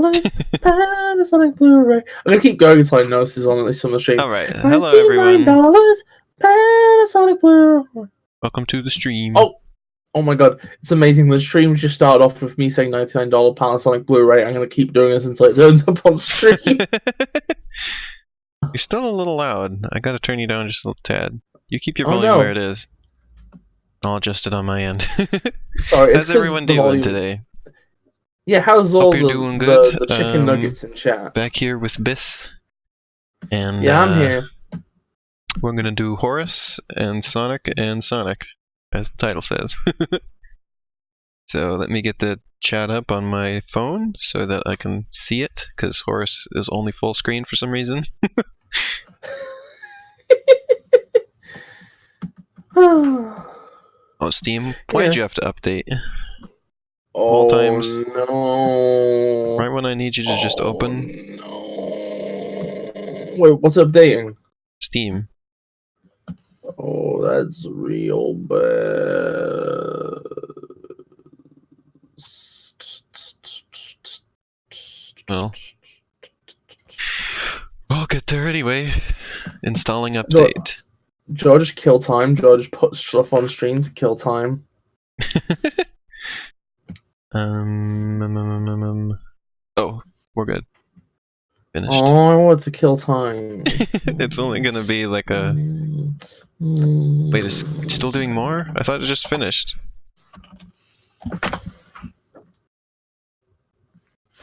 Panasonic Blu-ray. I'm gonna keep going until I know this is on at least on the stream. Alright, hello everyone. $99 Panasonic Blu-ray. Welcome to the stream. Oh my god, it's amazing. The stream just started off with me saying $99 Panasonic Blu-ray. I'm gonna keep doing this until it turns up on stream. You're still a little loud. I gotta turn you down just a little tad. You keep your volume where it is. I'll adjust it on my end. Sorry, how's everyone doing today? Yeah, how's all the chicken nuggets in chat? Back here with Bis. And yeah, I'm here. We're gonna do Horace and Sonic, as the title says. So let me get the chat up on my phone so that I can see it, because Horace is only full screen for some reason. Oh, Steam, why did you have to update? All times. No. Right when I need you to just open. No. Wait, what's updating? Steam. Oh, that's real bad. Well, I'll get there anyway. Installing update. Do I just kill time? Do I just put stuff on stream to kill time? Oh, we're good. Finished. Oh, I want to kill time. It's only gonna be like a... Wait, is it still doing more? I thought it just finished.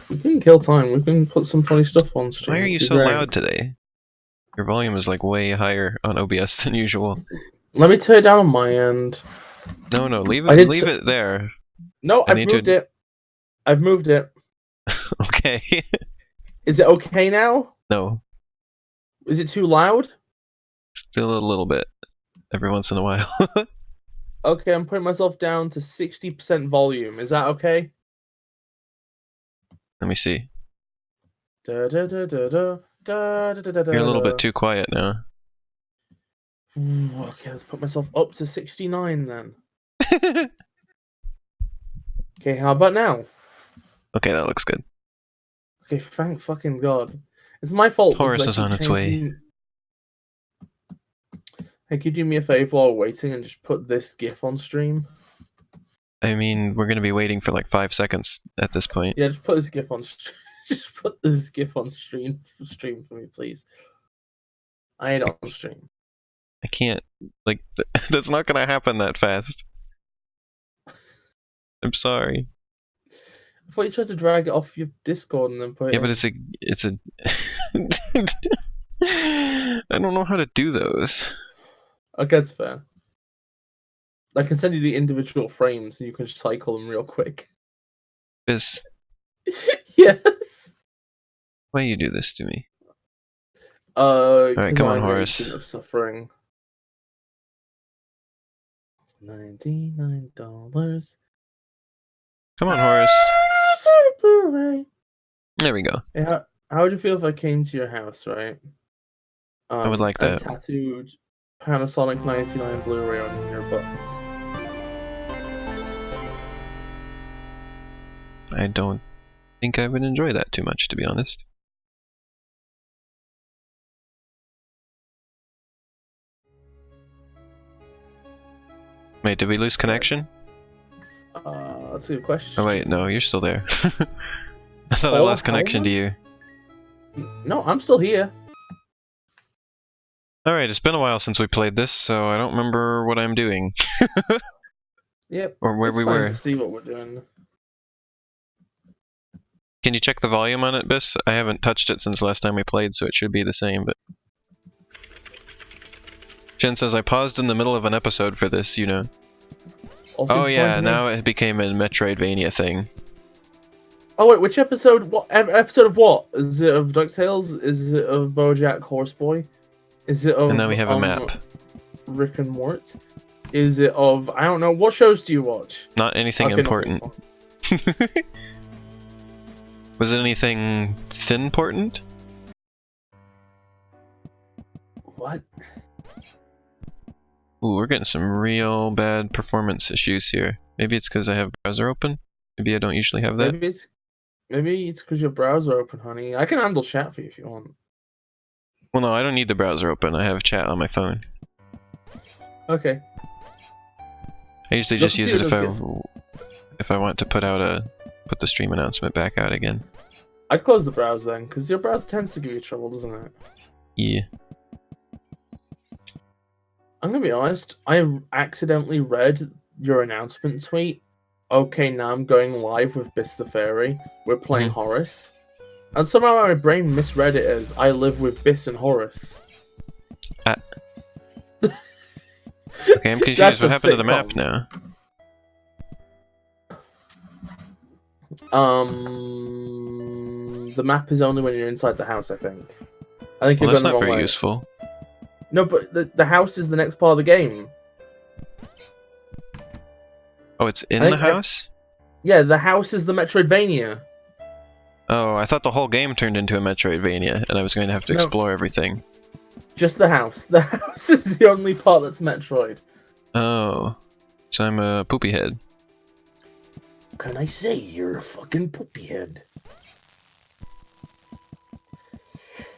We can kill time. We can put some funny stuff on stream. Why are you so loud today? Your volume is like way higher on OBS than usual. Let me turn it down on my end. No, leave it there. No, I've moved it. I've moved it. Okay. Is it okay now? No. Is it too loud? Still a little bit. Every once in a while. Okay, I'm putting myself down to 60% volume. Is that okay? Let me see. Da, da, da, da, da, da, da, da, da, You're a little bit too quiet now. Okay, let's put myself up to 69 then. Okay, how about now? Okay, that looks good. Okay, thank fucking god. It's my fault. Horace is on its way. Hey, could you do me a favor while waiting and just put this GIF on stream? I mean, we're gonna be waiting for like 5 seconds at this point. Yeah, just put this GIF on just put this GIF on stream for me, please. I ain't on stream. I can't. Like, that's not gonna happen that fast. I'm sorry. I thought you tried to drag it off your Discord and then put it Yeah, but it's a... I don't know how to do those. Okay, that's fair. I can send you the individual frames and you can just cycle them real quick. Yes. Yes. Why you do this to me? Alright, come on, Horace. Of suffering. $99. Come on, Horace. Blu-ray. There we go. Hey, how would you feel if I came to your house, right? I would like that. Tattooed Panasonic 99 Blu-ray on your butt. I don't think I would enjoy that too much, to be honest. Wait, did we lose connection? That's a good question. Oh wait, no, you're still there. I thought I lost connection to you. No, I'm still here. Alright, it's been a while since we played this, so I don't remember what I'm doing. Yep. Or where we were. To see what we're doing. Can you check the volume on it, Bis? I haven't touched it since the last time we played, so it should be the same, but... Jen says, I paused in the middle of an episode for this, you know. Also oh yeah, now it became a Metroidvania thing. Oh wait, which episode? What episode of what? Is it of DuckTales? Is it of BoJack Horseboy? Is it of? And now we have a map. Rick and Mort. Is it of? I don't know. What shows do you watch? Not anything important. Was it anything thin-important? What? Ooh, we're getting some real bad performance issues here. Maybe it's because I have browser open? Maybe I don't usually have that? Maybe it's because your browser open, honey. I can handle chat for you if you want. Well, no, I don't need the browser open. I have chat on my phone. Okay. I usually Your just use it computer if I want to put the stream announcement back out again. I'd close the browser then, because your browser tends to give you trouble, doesn't it? Yeah. I'm gonna be honest, I accidentally read your announcement tweet. Okay, now I'm going live with BisTheFairy. We're playing Horace. And somehow my brain misread it as I live with Bis and Horace. Okay, I'm confused. What happened to the map now? The map is only when you're inside the house, I think. I think you're Well, that's going the not wrong very way. useful. No, but the house is the next part of the game. Oh, it's in the house? Yeah, the house is the Metroidvania. Oh, I thought the whole game turned into a Metroidvania, and I was going to have to explore everything. Just the house. The house is the only part that's Metroid. Oh. So I'm a poopy head. Can I say you're a fucking poopy head?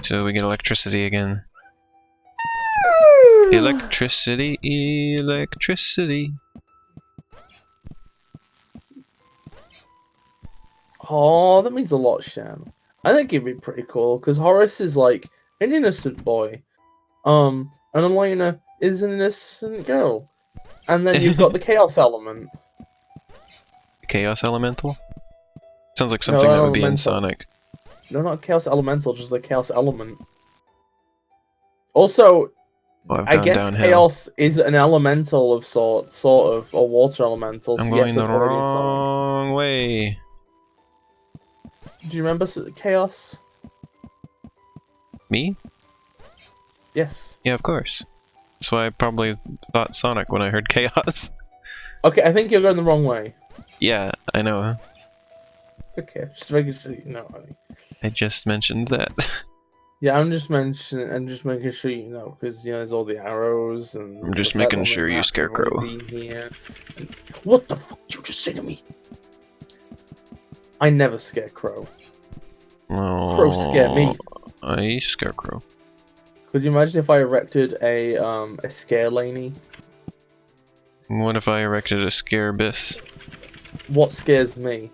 So we get electricity again. Electricity, electricity. Oh, that means a lot, Shan. I think it'd be pretty cool, because Horace is like an innocent boy. And Elena is an innocent girl. And then you've got the chaos element. Chaos elemental? Sounds like something that would be in Sonic. No, not chaos elemental, just the chaos element. Also, I guess chaos is an elemental of sort of, or water elemental. I'm going the wrong way. Do you remember chaos? Me? Yes. Yeah, of course. That's why I probably thought Sonic when I heard chaos. Okay, I think you're going the wrong way. Yeah, I know. Okay, just making sure you know, honey. I just mentioned that. Yeah, I'm just making sure you know, because you know there's all the arrows and. I'm just making sure you Scarecrow. What the fuck did you just say to me? I never scare Crow. Oh, Crow scare me. I Scarecrow. Could you imagine if I erected a scare laney? What if I erected a scare bis? What scares me?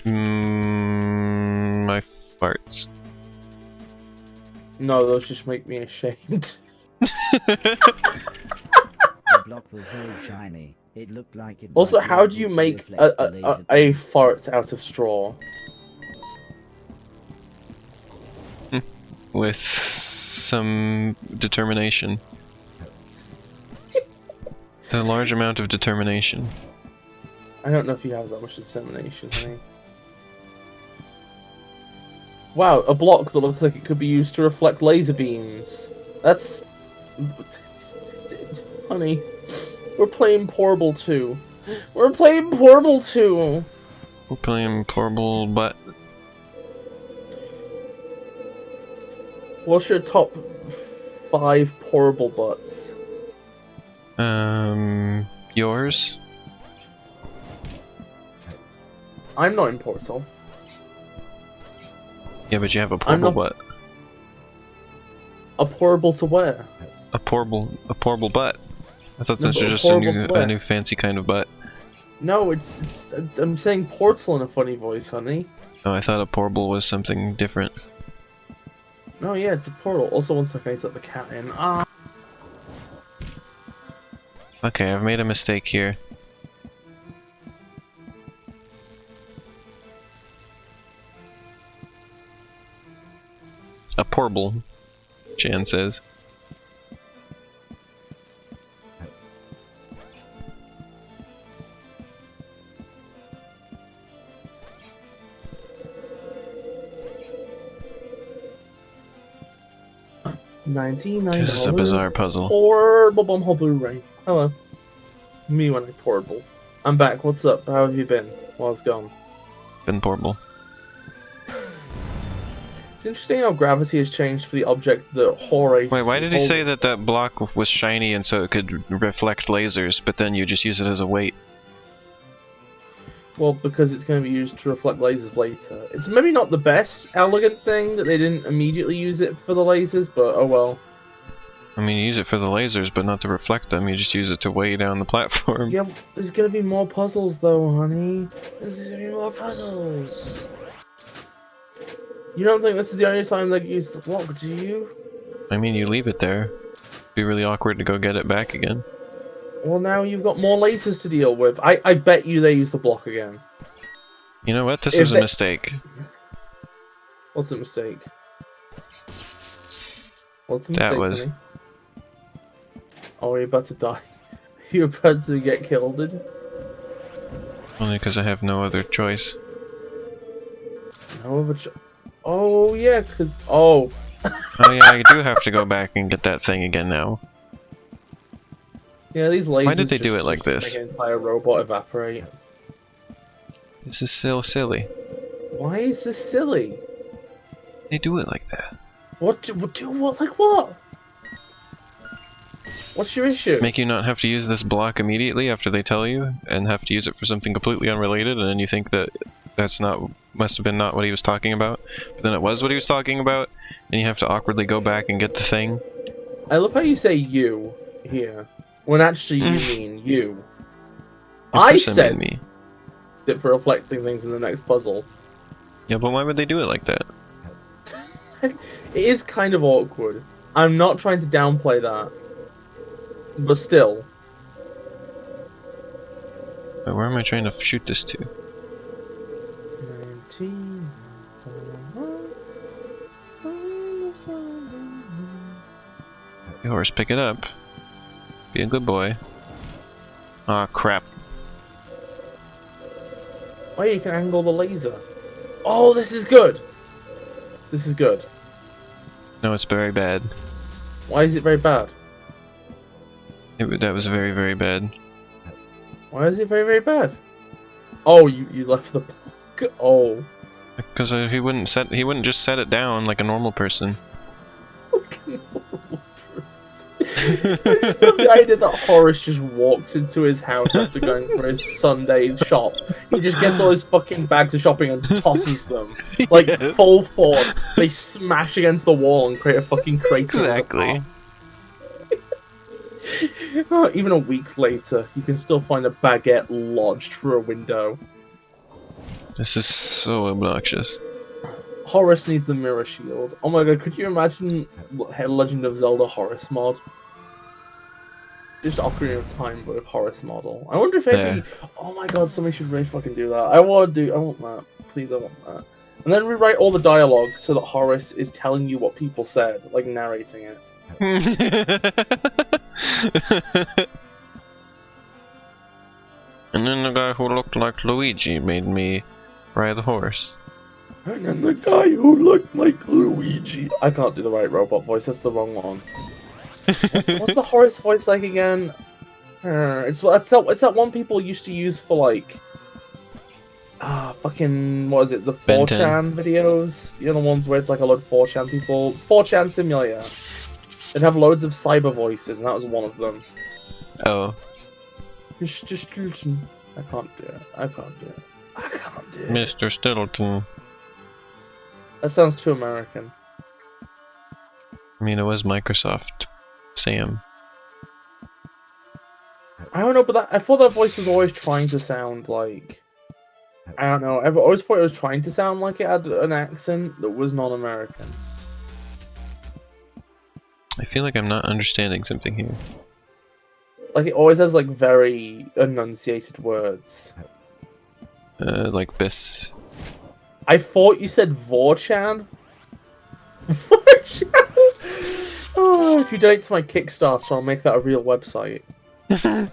My farts. No, those just make me ashamed. The block was very shiny. It looked like it. Also, how do you make a fart out of straw? With some determination. A large amount of determination. I don't know if you have that much determination, honey. Wow, a block that looks like it could be used to reflect laser beams. That's... Honey, we're playing Portable 2. We're playing Portable 2! We're playing Portable Butt. What's your top 5 portable butts? Yours? I'm not in Portal. Yeah, but you have a portable butt. A portable to where? A portable butt. I thought that's just a new fancy kind of butt. No, it's I'm saying Portal in a funny voice, honey. Oh, I thought a portable was something different. No, yeah, it's a portal. Also, one second, I need to let the cat in. Ah. Okay, I've made a mistake here. A portable, Jan says. $99. This is a bizarre puzzle. Portable Bumhole Blu-ray. Hello. Me when I portable. I'm back. What's up? How have you been? While it's gone. Been portable. It's interesting how gravity has changed for the object that Horace... Wait, why did he say that that block was shiny and so it could reflect lasers, but then you just use it as a weight? Well, because it's going to be used to reflect lasers later. It's maybe not the best elegant thing that they didn't immediately use it for the lasers, but oh well. I mean, you use it for the lasers, but not to reflect them. You just use it to weigh down the platform. Yeah, there's going to be more puzzles though, honey. There's going to be more puzzles. You don't think this is the only time they use the block, do you? I mean, you leave it there. It'd be really awkward to go get it back again. Well, now you've got more lasers to deal with. I bet you they use the block again. You know what? This was a mistake. What's a mistake? What's a mistake, That was... honey? Oh, are you about to die? You're about to get killed? Only because I have no other choice. No other Oh, yeah, because... Oh. Oh yeah, I do have to go back and get that thing again now. Yeah, these lasers. Why did they do it like this? Make an entire robot evaporate. This is so silly. Why is this silly? They do it like that. What? Like what? What's your issue? Make you not have to use this block immediately after they tell you, and have to use it for something completely unrelated, and then you think that that's not, must have been not what he was talking about, but then it was what he was talking about, and you have to awkwardly go back and get the thing. I love how you say you here, when actually you mean you. I said me. That for reflecting things in the next puzzle. Yeah, but why would they do it like that? It is kind of awkward. I'm not trying to downplay that. But still. But where am I trying to shoot this to? 19. Hey, Horace, pick it up. Be a good boy. Aw, crap. Oh, you can angle the laser. Oh, this is good. This is good. No, it's very bad. Why is it very bad? That was very, very bad. Why is it very, very bad? Oh, you left the... Oh. Because he wouldn't just set it down like a normal person. I just love the idea that Horace just walks into his house after going for his Sunday shop. He just gets all his fucking bags of shopping and tosses them. Like, Yes. full force. They smash against the wall and create a fucking crater. Exactly. Oh, even a week later, you can still find a baguette lodged through a window. This is so obnoxious. Horace needs the mirror shield. Oh my god, could you imagine Legend of Zelda Horace mod? Just Ocarina of Time, but with Horace model. I wonder if maybe... Yeah. Oh my god, somebody should really fucking do that. I want that. Please, I want that. And then rewrite all the dialogue so that Horace is telling you what people said, like narrating it. And then the guy who looked like Luigi made me ride the horse. And then the guy who looked like Luigi. I can't do the right robot voice, that's the wrong one. What's the Horace voice like again? It's that one people used to use for like... fucking... What is it? The 4chan videos? You know the ones where it's like a load of 4chan people? 4chan Simulator. They'd have loads of cyber voices, and that was one of them. Oh. Just listen. I can't do it. I can't do it. Mr. Stittleton. That sounds too American. I mean, it was Microsoft. Sam. I don't know, but I thought that voice was always trying to sound like... I don't know, I've always thought it was trying to sound like it had an accent that was non-American. I feel like I'm not understanding something here. Like, it always has, like, very enunciated words. Like Bis. I thought you said Vorchan? Vorchan? Oh, if you donate to my Kickstarter, I'll make that a real website. I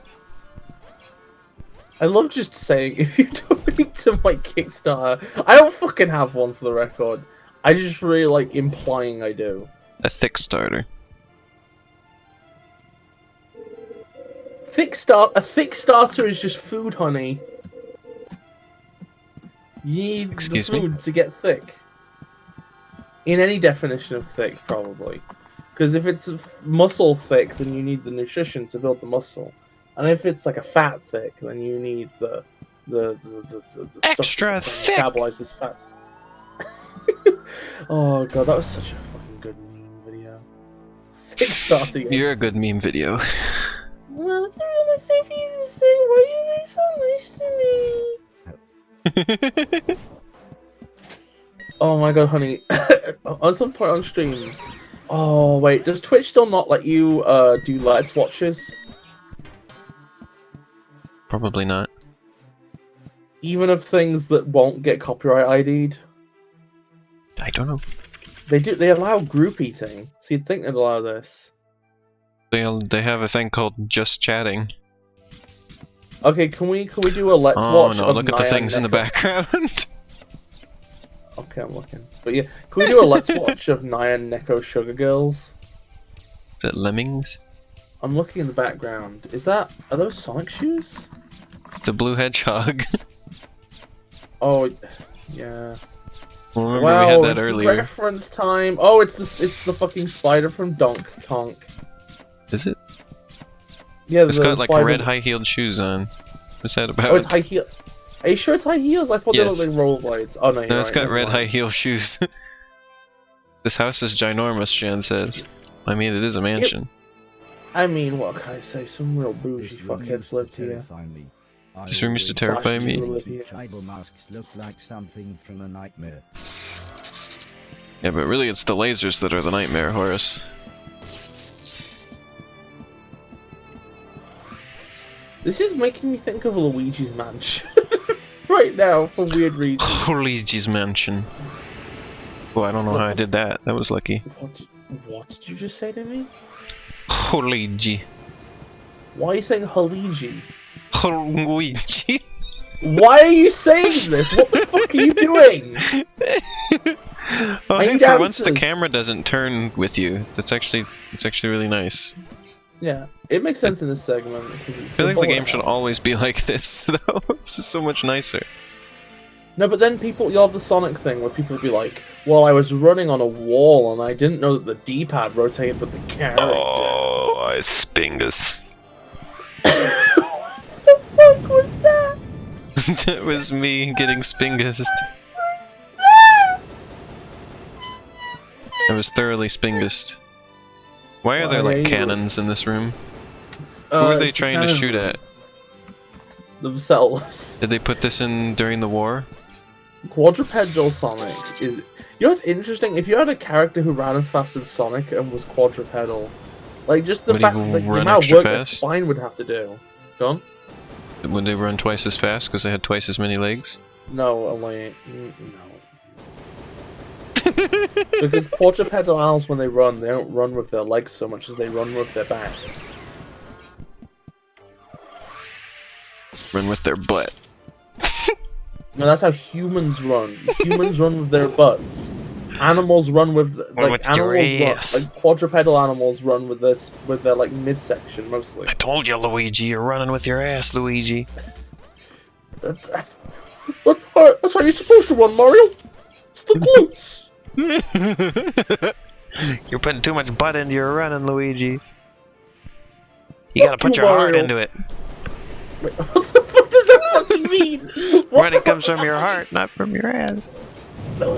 love just saying, if you donate to my Kickstarter... I don't fucking have one, for the record. I just really like implying I do. A thick starter. A thick starter is just food, honey. You need the food to get thick. In any definition of thick, probably. Because if it's muscle thick, then you need the nutrition to build the muscle. And if it's like a fat thick, then you need the the Extra stuff thick! that metabolizes fat. Oh god, that was such a fucking good meme video. Thick starting. You're a good meme video. Well, it's really nice of you to say. Why are you being so nice to me? Oh my god, honey. On some point on stream. Oh wait, does Twitch still not let you do Let's Watches? Probably not. Even of things that won't get copyright ID'd? I don't know. They do. They allow group eating, so you'd think they'd allow this. They have a thing called just chatting. Okay, can we do a Let's Oh Watch? no! Of Look at the Nyan things in the Neko? background. Okay, I'm looking. But yeah, can we do a Let's Watch of Nyan Neko Sugar Girls? Is it lemmings? I'm looking in the background. Are those Sonic shoes? It's a blue hedgehog. Oh, yeah. Well, remember Wow, we had that it's earlier. reference time. Oh, it's the fucking spider from Donkey Kong. Is it? Yeah, It's got like red high-heeled shoes on. What's that about? Oh, it's high heel. Are you sure it's high heels? I thought Yes. they looked like rollerblades. Oh no, you're No, it's right, got never red mind. high-heel shoes. This house is ginormous, Jan says. I mean, it is a mansion. I mean, what can I say? Some real bougie This room fuckheads used to lived here. terrify me. This room used to always terrify me. think the tribal masks look like something from a nightmare. Yeah, but really it's the lasers that are the nightmare, Horace. This is making me think of Luigi's Mansion right now for weird reasons. Luigi's Mansion. Oh, I don't know how I did that. That was lucky. What did you just say to me? Luigi. Why are you saying Luigi? Luigi. Why are you saying this? What the fuck are you doing? Oh, I hey, need for once the answers. camera doesn't turn with you. It's actually really nice. Yeah, it makes sense in this segment. Because I feel like the game should always be like this, though. This is so much nicer. No, but then you'll have the Sonic thing where people will be like, well, I was running on a wall and I didn't know that the D-pad rotated with the character. Oh, I spingus. What the fuck was that? That was me getting spingused. I was thoroughly spingused. Why are there Why are like you- cannons in this room? Who are they It's trying to kind of shoot at? Themselves. Did they put this in during the war? Quadrupedal Sonic is... You know what's interesting? If you had a character who ran as fast as Sonic and was quadrupedal, like just the Would he fact that the run amount of extra work their fast? spine would have to do. Go on? Would they run twice as fast because they had twice as many legs? No, only... No. Because quadrupedal animals, when they don't run with their legs so much as they run with their back. Run with their butt. No, that's how humans run. Humans run with their butts. Animals run with with your ass. Like quadrupedal animals run with their like midsection mostly. I told you, Luigi, you're running with your ass, Luigi. That's how you're supposed to run, Mario. It's the glutes. You're putting too much butt into your running, Luigi. You gotta put you, your heart Mario. into it. Wait, what the fuck does that fucking mean? What Running the comes from your heart, not from your ass. No,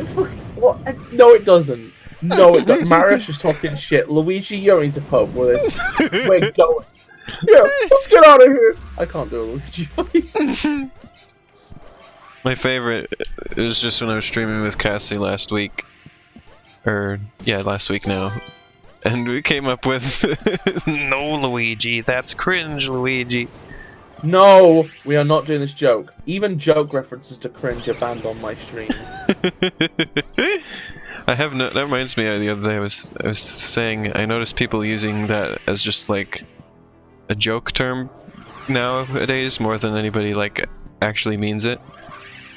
what? No, it doesn't. No, it doesn't. Mario's just talking shit. Luigi, you don't need to put up with this. We're going. Yeah, let's get out of here. I can't do a Luigi voice. My favorite is just when I was streaming with Cassie last week. Last week now. And we came up with no, Luigi, that's cringe, Luigi. No, we are not doing this joke. Even joke references to cringe are banned on my stream. That reminds me, the other day I was saying I noticed people using that as just like a joke term nowadays more than anybody like actually means it.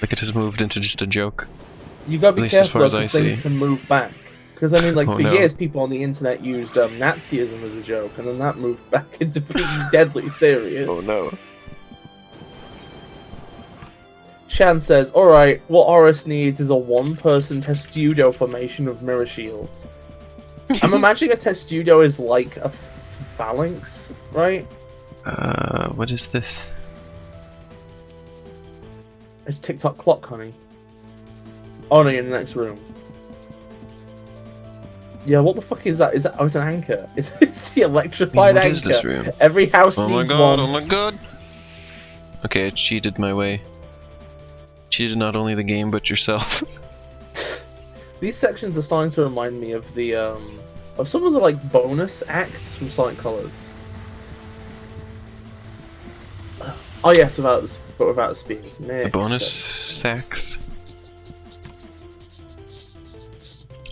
Like it has moved into just a joke. You gotta be At least as careful far as because I things see. can move back. Because I mean, like Oh, for no. years, people on the internet used Nazism as a joke, and then that moved back into being deadly serious. Oh no. Shan says, "Alright, what Horace needs is a one-person testudo formation of mirror shields." I'm imagining a testudo is like a phalanx, right? What is this? It's TikTok clock, honey. Oh no, you're in the next room. Yeah, what the fuck is that? Is that? Oh, it's an anchor. It's the electrified What anchor. is this room? Every house Oh my needs god! one. Oh my god! Okay, I cheated my way. Cheated not only the game but yourself. These sections are starting to remind me of the of some of the like bonus acts from Sonic Colors. Oh yes, without the speeds. The bonus sacks.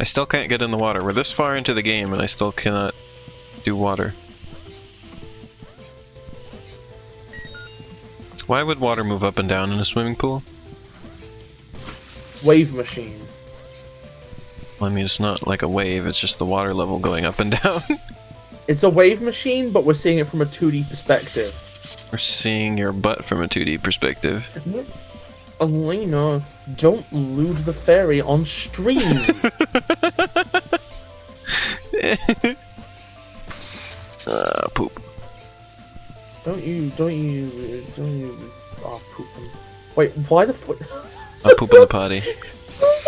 I still can't get in the water. We're this far into the game and I still cannot do water. Why would water move up and down in a swimming pool? Wave machine. Well, I mean, it's not like a wave, it's just the water level going up and down. It's a wave machine, but we're seeing it from a 2D perspective. We're seeing your butt from a 2D perspective. Elena, don't lewd the fairy on stream. Poop. Don't you, oh, pooping. Wait, why the fuck? I'll poop in the potty. Those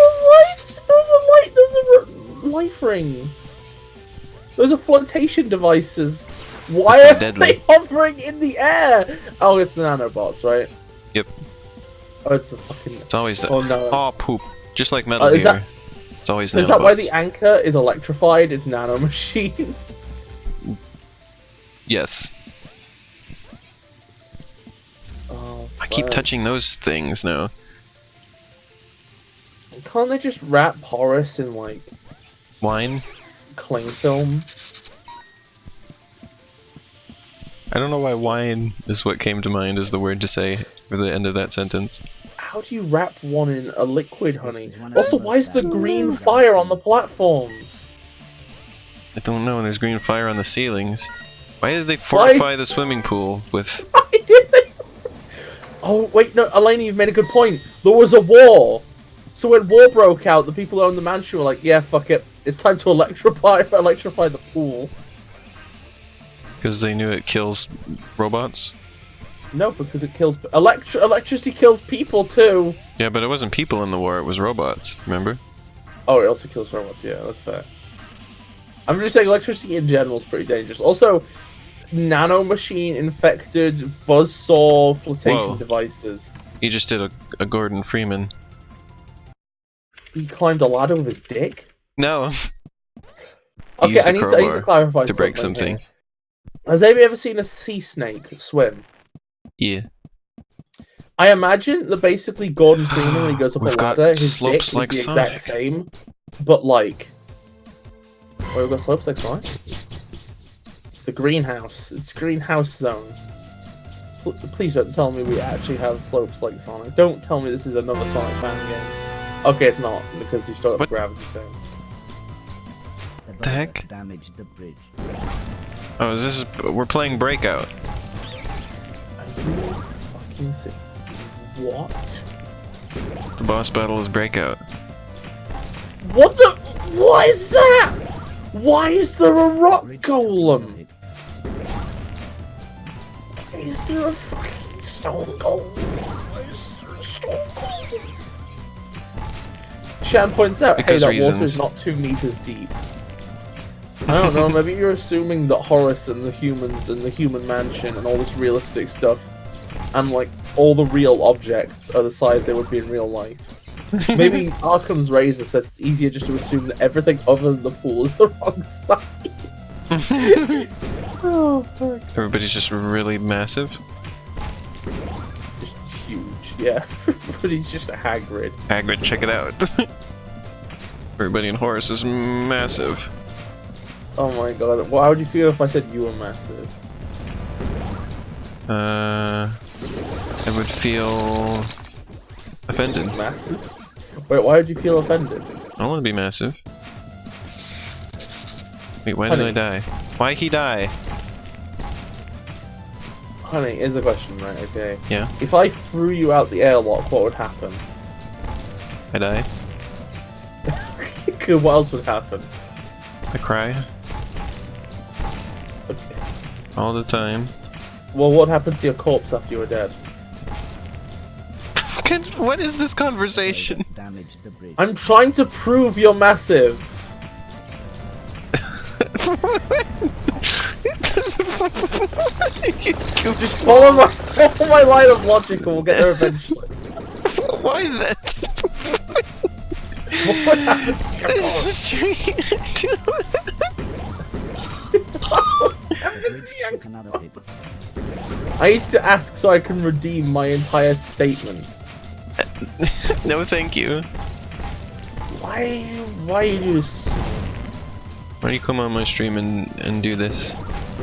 are life rings. Those are flotation devices. Why are Deadly. they hovering in the air? Oh, it's the nanobots, right? Yep. Oh, it's the fucking... It's always that. Oh, no. Oh, poop. Just like Metal is Gear. that- It's always Is that why nanobots. the anchor is electrified? It's nanomachines. Yes. Oh, I keep fuck. touching those things now. Can't they just wrap Horace in, like, Wine? cling film? I don't know why wine is what came to mind as the word to say for the end of that sentence. How do you wrap one in a liquid, honey? is one of Also, the why is the most green valuable fire on the items. platforms? I don't know, there's green fire on the ceilings. Why did they fortify the swimming pool with... Oh, wait, no, Elena, you've made a good point. There was a war. So when war broke out, the people who owned the mansion were like, yeah, fuck it. It's time to electrify the pool. Because they knew it kills robots? No, because it kills... Electricity kills people, too. Yeah, but it wasn't people in the war, it was robots, remember? Oh, it also kills robots, yeah, that's fair. I'm just saying electricity in general is pretty dangerous. Also, nanomachine infected buzzsaw flotation Whoa. devices. He just did a Gordon Freeman. He climbed a ladder with his dick? No! Okay, used a I need to crowbar clarify to break something. here. Has anybody ever seen a sea snake swim? Yeah. I imagine that basically Gordon Freeman, when he goes up a We've got ladder, his dick slopes is like the Sonic. exact same, but like... Oh, we've got slopes like Sonic? The greenhouse. It's greenhouse zone. Please don't tell me we actually have slopes like Sonic. Don't tell me this is another Sonic fan game. Okay, it's not, because you still got the What? gravity zone. The heck? Damaged the bridge. Oh, this is... we're playing Breakout. Fucking sick. What? The boss battle is Breakout. What the? What is that? Why is there a rock golem? Is there a fucking stone golem? Why is there a stone golem? Shan points out, Because hey, that water reasons. is not 2 meters deep. I don't know, maybe you're assuming that Horace and the humans and the human mansion and all this realistic stuff and like all the real objects are the size they would be in real life. Maybe Arkham's Razor says it's easier just to assume that everything other than the pool is the wrong size. Oh, fuck. Everybody's just really massive. Just huge, yeah. But he's just a Hagrid. Hagrid, check it out. Everybody in Horace is massive. Oh my god, how would you feel if I said you were massive? I would feel offended. Massive? Wait, why would you feel offended? I don't want to be massive. Wait, why did Honey. I die? Why he die? Honey, here's a question, right, okay? Yeah, If I threw you out the airlock, what would happen? I die. What else would happen? I cry Okay. all the time. Well, what happened to your corpse after you were dead? What is this conversation? Damaged the bridge. I'm trying to prove you're massive. Just follow my line of logic and we'll get there eventually. Why that? What happens to your This Another hit. I need to ask so I can redeem my entire statement. No, thank you. Why you this? Why don't you come on my stream and do this?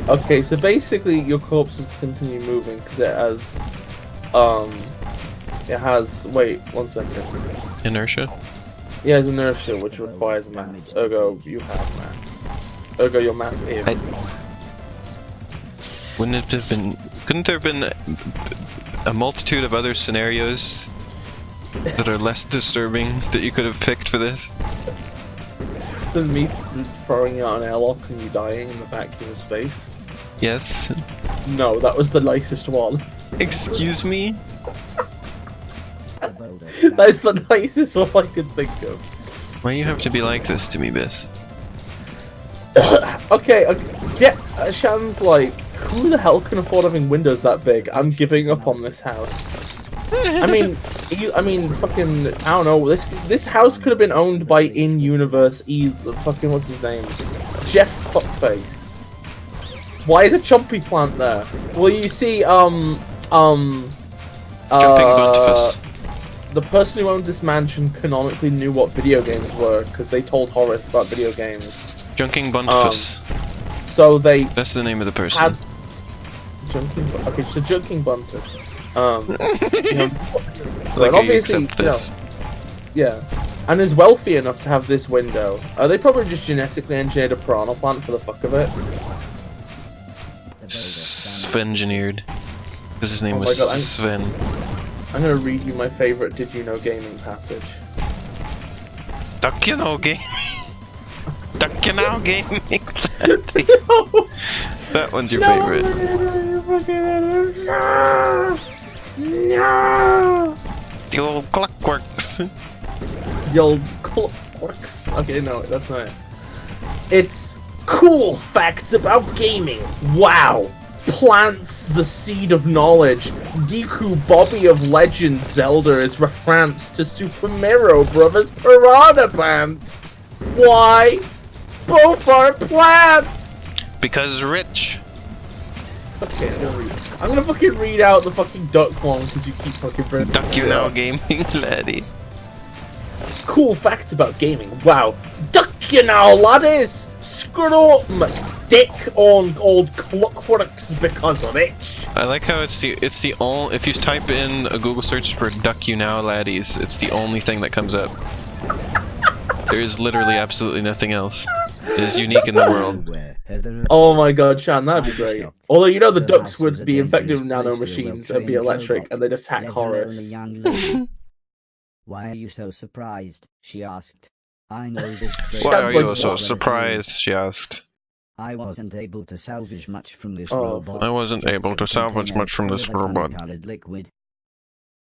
Okay, so basically your corpse will continue moving because it has, wait, 1 second. Inertia? It has inertia, which requires mass. Ergo, you have mass. Ergo, your mass is. Wouldn't it have been... Couldn't there have been a multitude of other scenarios that are less disturbing that you could have picked for this? Than me throwing you out an airlock and you dying in the vacuum of space? Yes. No, that was the nicest one. Excuse me? That's the nicest one I could think of. Why do you have to be like this to me, Bis? Okay, Shan's like, who the hell can afford having windows that big? I'm giving up on this house. I mean, fucking, I don't know. This house could have been owned by in-universe fucking what's his name, Jeff Fuckface. Why is a chumpy plant there? Well, you see, Jumping Buntifus. the person who owned this mansion canonically knew what video games were because they told Horace about video games. Junking Buntifus. So they That's the name of the person. had okay, so Junking Buntifus. Like, and obviously, accept this. yeah, and is wealthy enough to have this window. They probably just genetically engineered a piranha plant for the fuck of it. Sven-engineered. Because his name Oh my was God, Sven. I'm gonna read you my favorite Did You Know Gaming passage. Duck you know game. Duck you know gaming. That one's your favorite. No! The old clockworks. The old clockworks. Okay, no, that's not it. It's cool facts about gaming. Wow. Plants the seed of knowledge. Deku Bobby of Legend Zelda is referenced to Super Mario Brothers Piranha Plant. Why? Both are plants! Because rich. Okay, I'm gonna fucking read out the fucking duck one because you keep fucking bringing Duck you know gaming, laddie. Cool facts about gaming. Wow. Duck you know, laddies! Screw dick on old clockworks because of it. I like how it's the only, if you type in a Google search for Duck You Now Laddies, it's the only thing that comes up. There is literally absolutely nothing else. It is unique in the world. Oh my god, Shan, that'd be great. Although, you know, the ducks would be infected with nano machines and be electric, and they'd attack Horace. Why are you so surprised? She asked. I know this. Why are you so surprised? She asked. I wasn't able to salvage much from this Oh, robot. I wasn't able to salvage much from this robot. Liquid.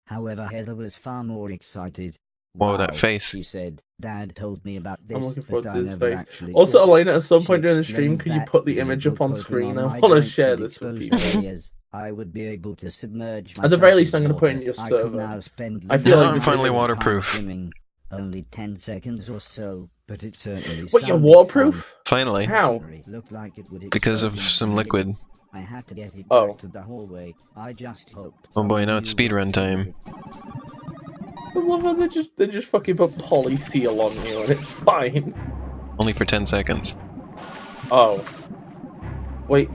However, Heather was far more excited. Whoa, that face. She said, Dad told me about this, I'm looking forward but to I his never face. actually Also, did. Elena, at some She point during the stream, explained could you that put the people image up on quoting screen? I my want to joints share and this with exposed people. areas, I would be able to submerge At the very least, I'm going going to put it in your I could server. now spend I feel Now like I'm this finally is- waterproof. swimming. Only 10 seconds or so, but it certainly What, you're sounded waterproof? Finally. How? Looked like it would Because of explode some in liquid. seconds. I had to get it Oh. back to the hallway. I just hoped. Oh boy, now it's someone speedrun time. I love how they just fucking put poly seal on you and it's fine. Only for 10 seconds. Oh. Wait.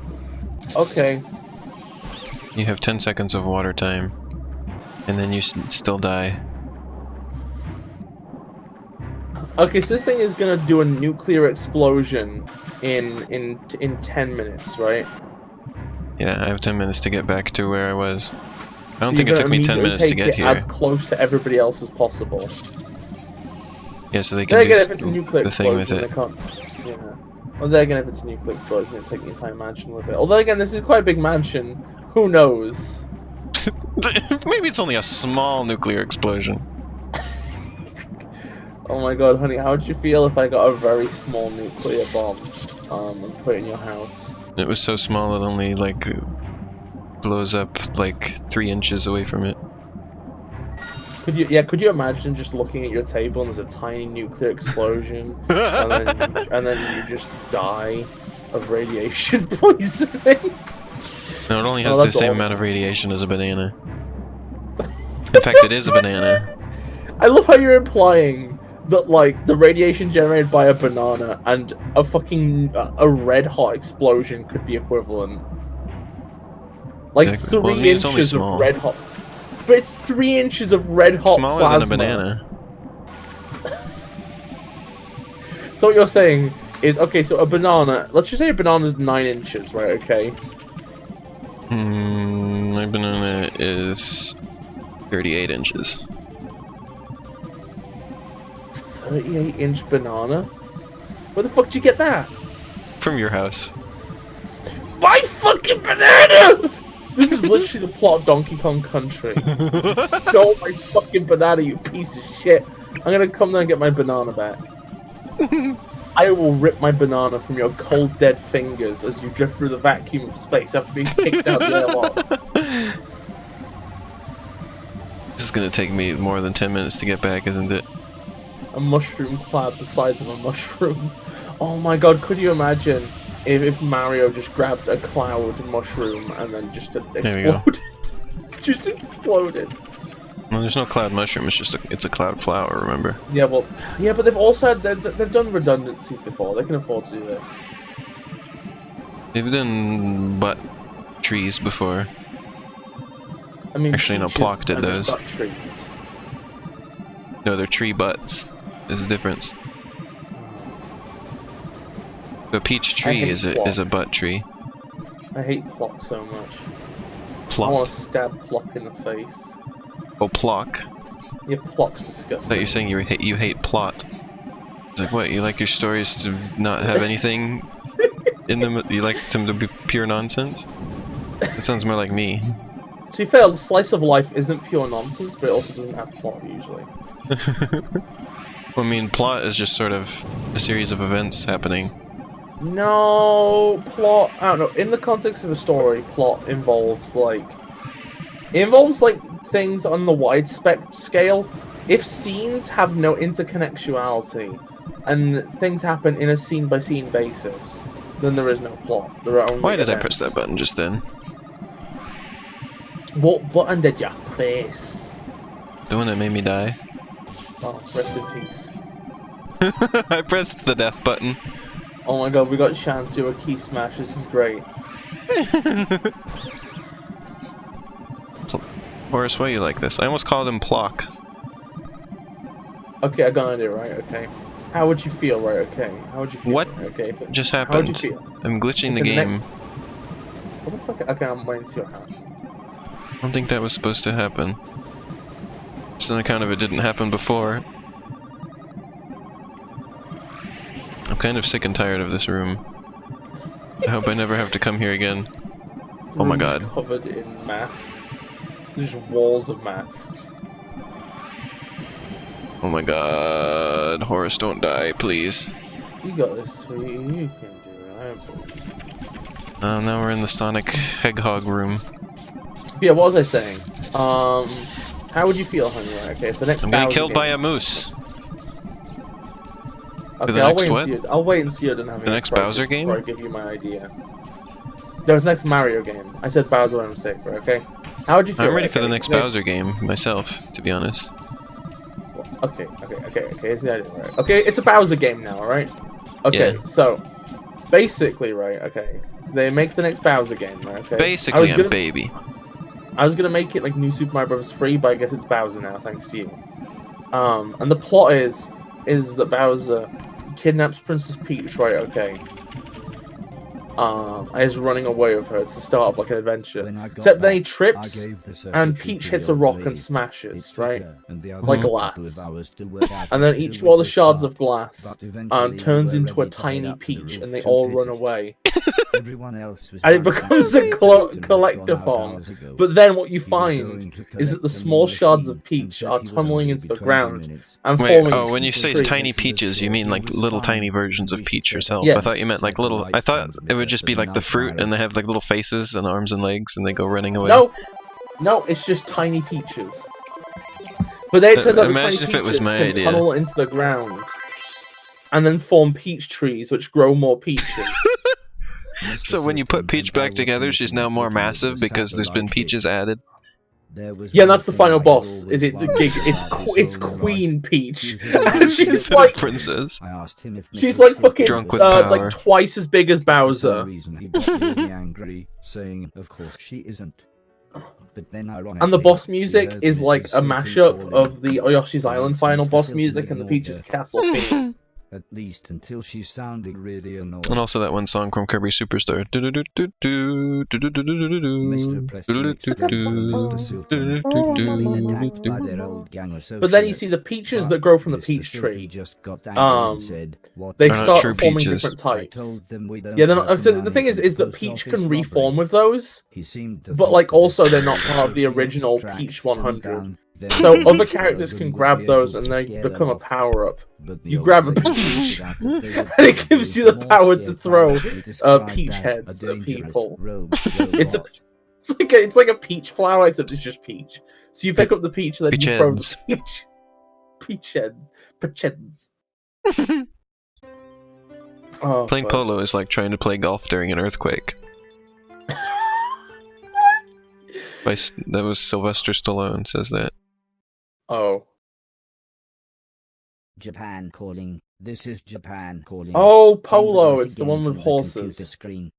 Okay. You have 10 seconds of water time. And then you still die. Okay, so this thing is gonna do a nuclear explosion in 10 minutes, right? Yeah, I have 10 minutes to get back to where I was. I don't So think you're it took gonna me 10 immediately minutes to take get it here. as close to everybody else as possible. Yeah, so they Then can again, if do it's a nuclear the thing with explosion, it. they can't. Yeah. Well, then again, if it's a nuclear explosion, it'll take the entire mansion with it. Although again, this is quite a big mansion. Who knows? Maybe it's only a small nuclear explosion. Oh my god, honey, how would you feel if I got a very small nuclear bomb and put it in your house? It was so small it only, like, blows up, like, 3 inches away from it. Could you imagine just looking at your table and there's a tiny nuclear explosion, and then you just die of radiation poisoning? No, it only has the same amount of radiation as a banana. In fact, it is a banana. I love how you're implying that, like, the radiation generated by a banana and a fucking a red hot explosion could be equivalent. Like, Yeah, 3 well, I mean, it's only inches of small. red hot. But it's 3 inches of red hot Smaller plasma. than a banana. So what you're saying is, okay, so a banana, let's just say a banana is 9 inches, right, okay? My banana is 38 inches. 38-inch banana? Where the fuck did you get that? From your house. My fucking banana! This is literally the plot of Donkey Kong Country. Stole my fucking banana, you piece of shit. I'm gonna come there and get my banana back. I will rip my banana from your cold, dead fingers as you drift through the vacuum of space after being kicked out of the airlock. This is gonna take me more than 10 minutes to get back, isn't it? A mushroom cloud the size of a mushroom. Oh my god, could you imagine if Mario just grabbed a cloud mushroom and then just exploded? Just exploded. Well, there's no cloud mushroom, it's a cloud flower, remember? Yeah, well, yeah, but they've also they've done redundancies before. They can afford to do this. They've done butt trees before. I mean, actually, no, peaches Plock did and those. butt trees. No, they're tree butts. There's a difference. A peach tree is a butt tree. I hate Plock so much. I Plock. want to stab Plock in the face. Oh, Plock. Yeah, Plock's I disgusting. thought you were saying you hate plot. It's like, what, you like your stories to not have anything in them? You like them to be pure nonsense? That sounds more like me. To be fair, the slice of life isn't pure nonsense, but it also doesn't have plot usually. I mean, plot is just sort of a series of events happening. No, plot, I don't know, in the context of a story, plot involves things on the wide scale. If scenes have no interconnectuality and things happen in a scene by scene basis, then there is no plot. There are only Why did events. I press that button just then? What button did you press? The one that made me die. Oh, rest in peace. I pressed the death button. Oh my god, we got a chance to do a key smash. This is great. Horace, why you like this? I almost called him Plock. Okay, I got an idea, right? Okay. How would you feel, right? Okay. How would you feel? What right? Okay. just How happened? would you feel? I'm glitching the Okay, the game. What the fuck? Okay, I'm waiting to see what happens. I don't think that was supposed to happen. Just on account of it didn't happen before. I'm kind of sick and tired of this room. I hope I never have to come here again. Oh my god. Room's covered in masks. There's just walls of masks. Oh my god. Horace, don't die, please. You got this, sweetie. You can do it. I have Now we're in the Sonic Hedgehog room. Yeah, what was I saying? How would you feel, honey? Right, okay, if the next I'm getting Bowser killed game- by a moose. Okay, the I'll next wait what? until I'll wait until you're done having The next Bowser game? before I give you my idea. No, it's next Mario game. I said Bowser by mistake, right? Okay. How would you feel? I'm ready right? for the Okay, next okay. Bowser game myself, to be honest. Okay, here's the idea, right? Okay, it's a Bowser game now, alright? Okay, Yeah. so, basically, right, okay, they make the next Bowser game, right, okay? Basically, I'm baby. I was gonna make it like New Super Mario Bros. 3, but I guess it's Bowser now, thanks to you. And the plot is that Bowser kidnaps Princess Peach, right, okay? And is running away with her. It's the start of like an adventure. Except then he trips, and Peach hits a rock and smashes, right? Like glass. And then each one of the shards of glass turns into a tiny Peach, and they all run away. Everyone else was and it running becomes to a the system collector gone out farm. hours ago. But then what you He was find going to is that collect the them in small the shards machine of and peach said are he would tunneling only into be the 20 ground minutes. and Wait, forming oh, when you say trees. tiny peaches, you mean like little tiny versions of peach yourself? I Yes. thought you meant like little. I thought it would just be like the fruit, and they have like little faces and arms and legs, and they go running away. No, it's just tiny peaches. But then it turns out the Imagine tiny if it was peaches my can idea. tunnel into the ground and then form peach trees, which grow more peaches. So when you put Peach back together, she's now more massive because there's been peaches added. Yeah, and that's the final boss. Is it's Queen Peach, and she's Instead like of princess. she's like fucking Drunk with power. like twice as big as Bowser. He got really angry, saying, "Of course she isn't." But then And the boss music is like a mashup of the Yoshi's Island final boss music and the Peach's Castle theme. At least until she sounded really annoying. And also that one song from Kirby Superstar. Mr. Preston explained to Mr. Silton he'd been attacked by their old gang associates. But then you see the peaches that grow from the Mr. peach Silton tree. just got angry and said, "What They They're not start true forming peaches. different I types. told them we don't Yeah, they're not. have So the the thing money is for the that post Peach office can reform robbery." with those, He seemed to but think like that also if they're not the part of the associates original tracked Peach him 100. down, then So he other showed characters them can would grab be those able and to they scare them become a off. power up. But the You old grab a lady peach, pointed out that they would and it gives you the probably power more to scared throw by what she described peach as heads a at dangerous people. rogue It's a robot. it's like a peach flower except it's just peach. So you pick up the peach and then Peach you throw heads. the peach. Peach heads. Peach heads. Oh, Playing fuck. polo is like trying to play golf during an earthquake. That was Sylvester Stallone says that. Oh. Japan calling. This is Japan calling. Oh, Came the polo. voice It's the again one with from the computer horses. screen.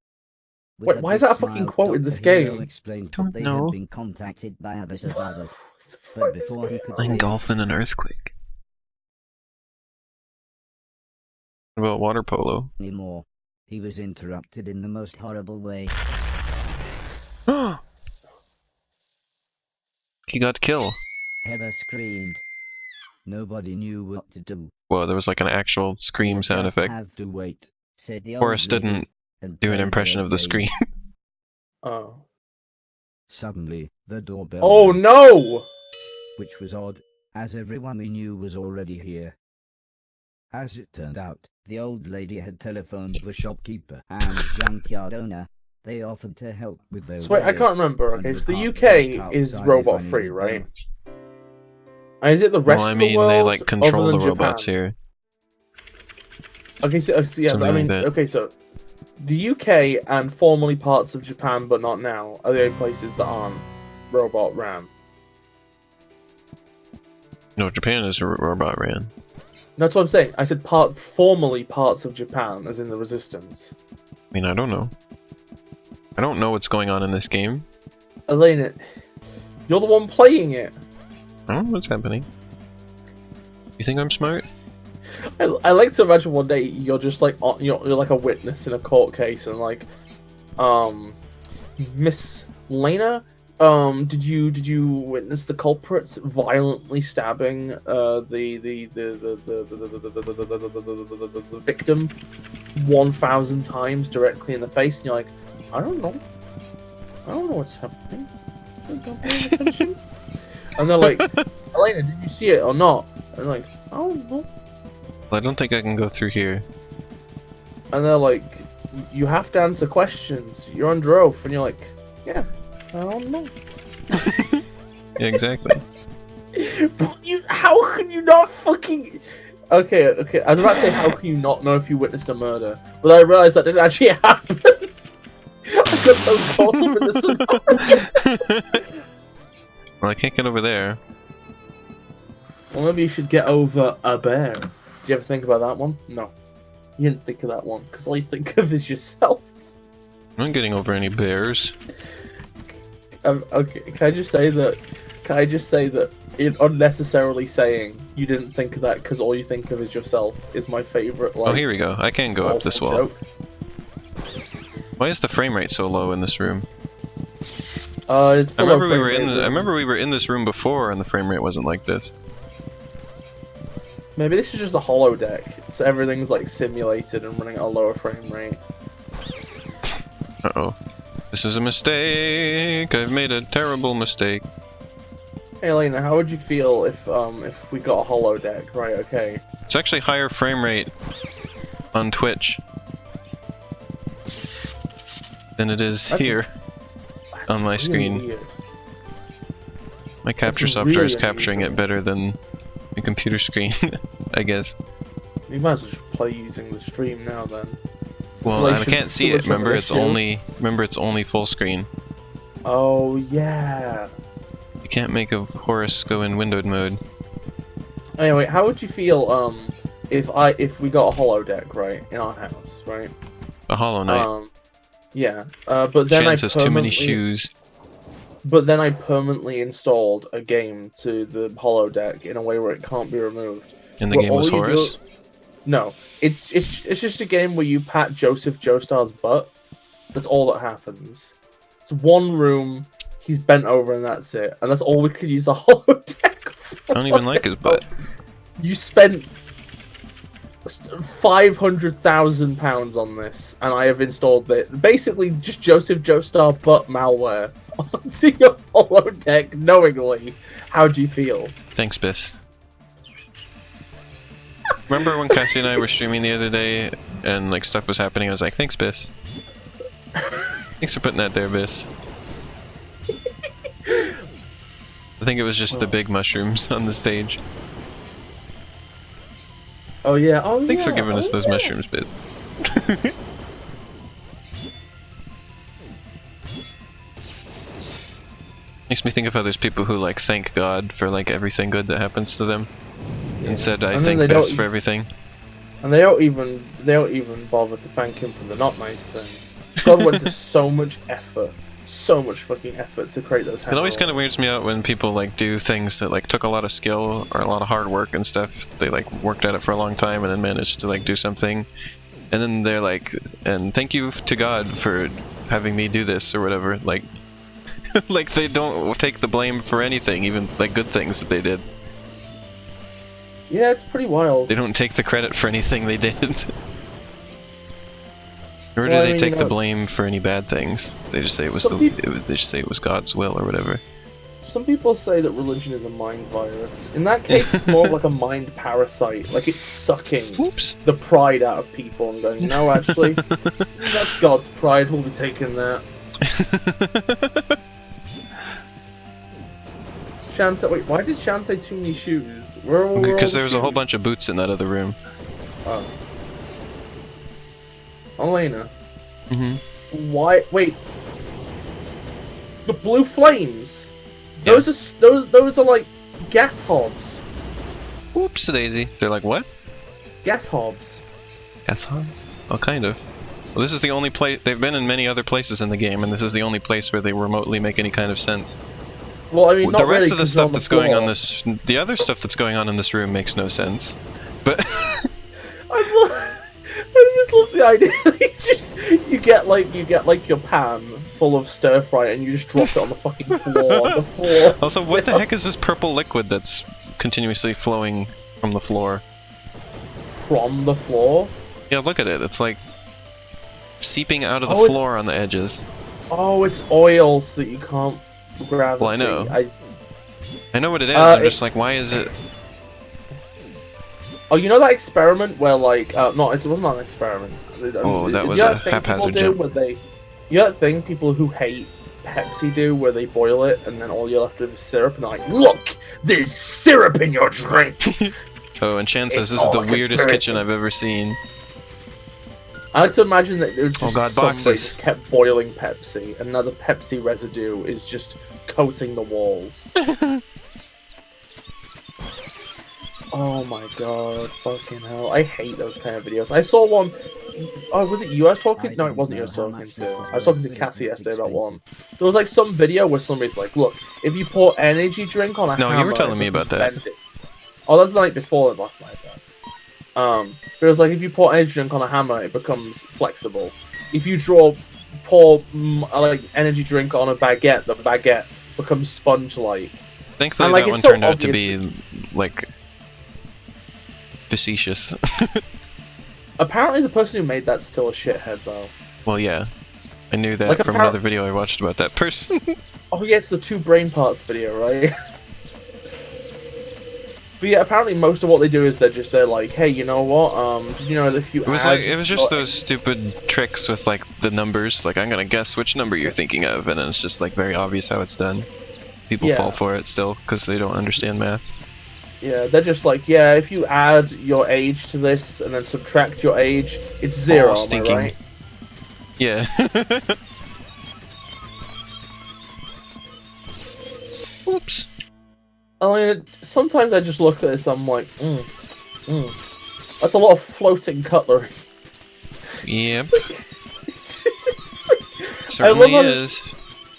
With Wait, a why is big that a fucking smile, quote in Dr. this Hero game? explained Don't that they know. had been contacted by other survivors. What the But fuck is before he going could on? Playing say golf in an earthquake. What about water polo? anymore, he was interrupted in the most horrible way. He got killed. Heather screamed. Nobody knew what to do. Whoa, there was like an actual scream "We'll sound just effect. have to wait," said the Horace old lady, didn't and do an played impression her of the game. scream. Oh. Suddenly, the doorbell Oh rang, no! which was odd, as everyone we knew was already here. As it turned out, the old lady had telephoned the shopkeeper and junkyard owner. They offered to help with their So wait, I can't wares, remember. and Okay, the so the park UK just is outside robot if I free, needed right? them. And is it the rest Well, I of the mean, world? they like control other the than robots Japan? here. Okay, so yeah, Something I like mean, that. okay, so the UK and formerly parts of Japan, but not now, are the only places that aren't robot RAM. No, Japan is robot ran. That's what I'm saying. I said formerly parts of Japan, as in the Resistance. I mean, I don't know. I don't know what's going on in this game. Elena, you're the one playing it. I don't know what's happening. You think I'm smart? I like to imagine one day you're just like you're like a witness in a court case and like, Miss Lena, did you witness the culprits violently stabbing the victim 1,000 times directly in the face? And you're like, I don't know what's happening. I'm not paying attention. And they're like, Elena, did you see it or not? And I'm like, I don't know. Well, I don't think I can go through here. And they're like, you have to answer questions. You're under oath. And you're like, yeah, I don't know. Yeah, exactly. But how can you not fucking... Okay. I was about to say, how can you not know if you witnessed a murder? But I realized that didn't actually happen. I got so caught up in the scenario. Well, I can't get over there. Well, maybe you should get over a bear. Did you ever think about that one? No. You didn't think of that one, because all you think of is yourself. I'm not getting over any bears. Okay, can I just say that in unnecessarily saying you didn't think of that because all you think of is yourself is my favorite, like... Oh, here we go. I can go up this wall. joke. Why is the frame rate so low in this room? It's I the remember low frame rate. I remember we were in this room before and the frame rate wasn't like this. Maybe this is just a holodeck, so everything's like simulated and running at a lower frame rate. Uh-oh. This was a mistake! I've made a terrible mistake. Hey Elena, how would you feel if we got a holo deck? Right, okay. It's actually higher frame rate on Twitch than it is here on my screen. Weird. My capture That's software is really capturing it better than the computer screen, I guess. You might as well just play using the stream now then. Well, I can't see it. Remember, it's issue. only full screen. Oh yeah. You can't make a Horace go in windowed mode. Anyway, how would you feel if we got a holo deck right in our house, right? A Hollow Knight. Yeah. But then Chance has too many shoes. But then I permanently installed a game to the holo deck in a way where it can't be removed. And the game was Horace? No, it's just a game where you pat Joseph Joestar's butt. That's all that happens. It's one room. He's bent over and that's it. And that's all we could use a holo deck for. I don't even like his butt. You spent £500,000 on this, and I have installed it. Basically, just Joseph Joestar butt malware onto your holo deck knowingly. How do you feel? Thanks, Bis. Remember when Cassie and I were streaming the other day and like stuff was happening? I was like, "Thanks, Bis. Thanks for putting that there, Bis." I think it was just the big mushrooms on the stage. Oh yeah. Oh yeah. Thanks for giving us those mushrooms, Bis. Makes me think of how there's people who like thank God for like everything good that happens to them. Yeah. Instead, I And thank then they Bis don't for everything. And they don't even bother to thank him for the not nice things. God went to so much fucking effort to create those. It always kind of weirds me out when people like do things that like took a lot of skill or a lot of hard work and stuff. They like worked at it for a long time and then managed to like do something, and then they're like, "And thank you to God for having me do this" or whatever. Like, like they don't take the blame for anything, even like good things that they did. Yeah, it's pretty wild. They don't take the credit for anything they did. Nor do Well, I they mean, take you the know, blame for any bad things. They just say it was they just say it was God's will or whatever. Some people say that religion is a mind virus. In that case, it's more like a mind parasite. Like it's sucking Oops. the pride out of people and going, no, actually, that's God's pride. We'll be taking that. Shan said, wait, why did Shan say too many shoes? Because there was a whole bunch of boots in that other room. Oh. Elena. Mm-hmm. Why? Wait. The blue flames. Yeah. Those are like gas hobs. Oops, Daisy. They're like, what? Gas hobs. Gas hobs? Oh, kind of. Well, this is the only place. They've been in many other places in the game, and this is the only place where they remotely make any kind of sense. Well, I mean, not The rest really, of the 'cause stuff on that's going on floor. the other stuff that's going on in this room makes no sense. But I just love the idea. you get like your pan full of stir fry and you just drop it on the fucking floor. The floor. also, what the heck is this purple liquid that's continuously flowing from the floor? From the floor? Yeah, look at it. It's like seeping out of the Oh, floor on the edges. Oh, it's oil so that you can't gravity. Well, I know. I know what it is. Uh, I'm just like, why is it? Oh, you know that experiment where like no, it wasn't an experiment. Oh, that was You know a that thing haphazard people do jump. where you know that thing people who hate Pepsi do where they boil it and then all you're left with is syrup and they're like, look, there's syrup in your drink. Oh, and Chan says It's this is all the a weirdest conspiracy. kitchen I've ever seen. I like to imagine that there was just Oh god, somebody boxes. that kept boiling Pepsi, and now the Pepsi residue is just coating the walls. Oh my god, fucking hell. I hate those kind of videos. I saw one... Oh, was it you I was talking? No, it wasn't you I was talking to. I was talking to Cassie yesterday about one. There was like some video where somebody's like, look, if you pour energy drink on a hammer... No, you were telling me about that. bend it. Oh, that's the night before last night, then. But it was like, if you pour energy drink on a hammer, it becomes flexible. If you pour like energy drink on a baguette, the baguette becomes sponge-like. Thankfully, And, like, that it's one so turned out to be obvious. like facetious. Apparently, the person who made that's still a shithead, though. Well, yeah. I knew that Like from another video I watched about that person. Oh yeah, it's the 2 brain parts video, right? But yeah, apparently most of what they do is they're like, hey, you know what? Did you know that if you It was just those stupid tricks with like the numbers. Like I'm gonna guess which number you're thinking of, and then it's just like very obvious how it's done. People fall for it still because they don't understand math. Yeah, they're just like, yeah, if you add your age to this and then subtract your age, it's 0. Stinking. Am I right? Yeah. Oops. I mean, sometimes I just look at this, I'm like, that's a lot of floating cutlery. Yep. Certainly is.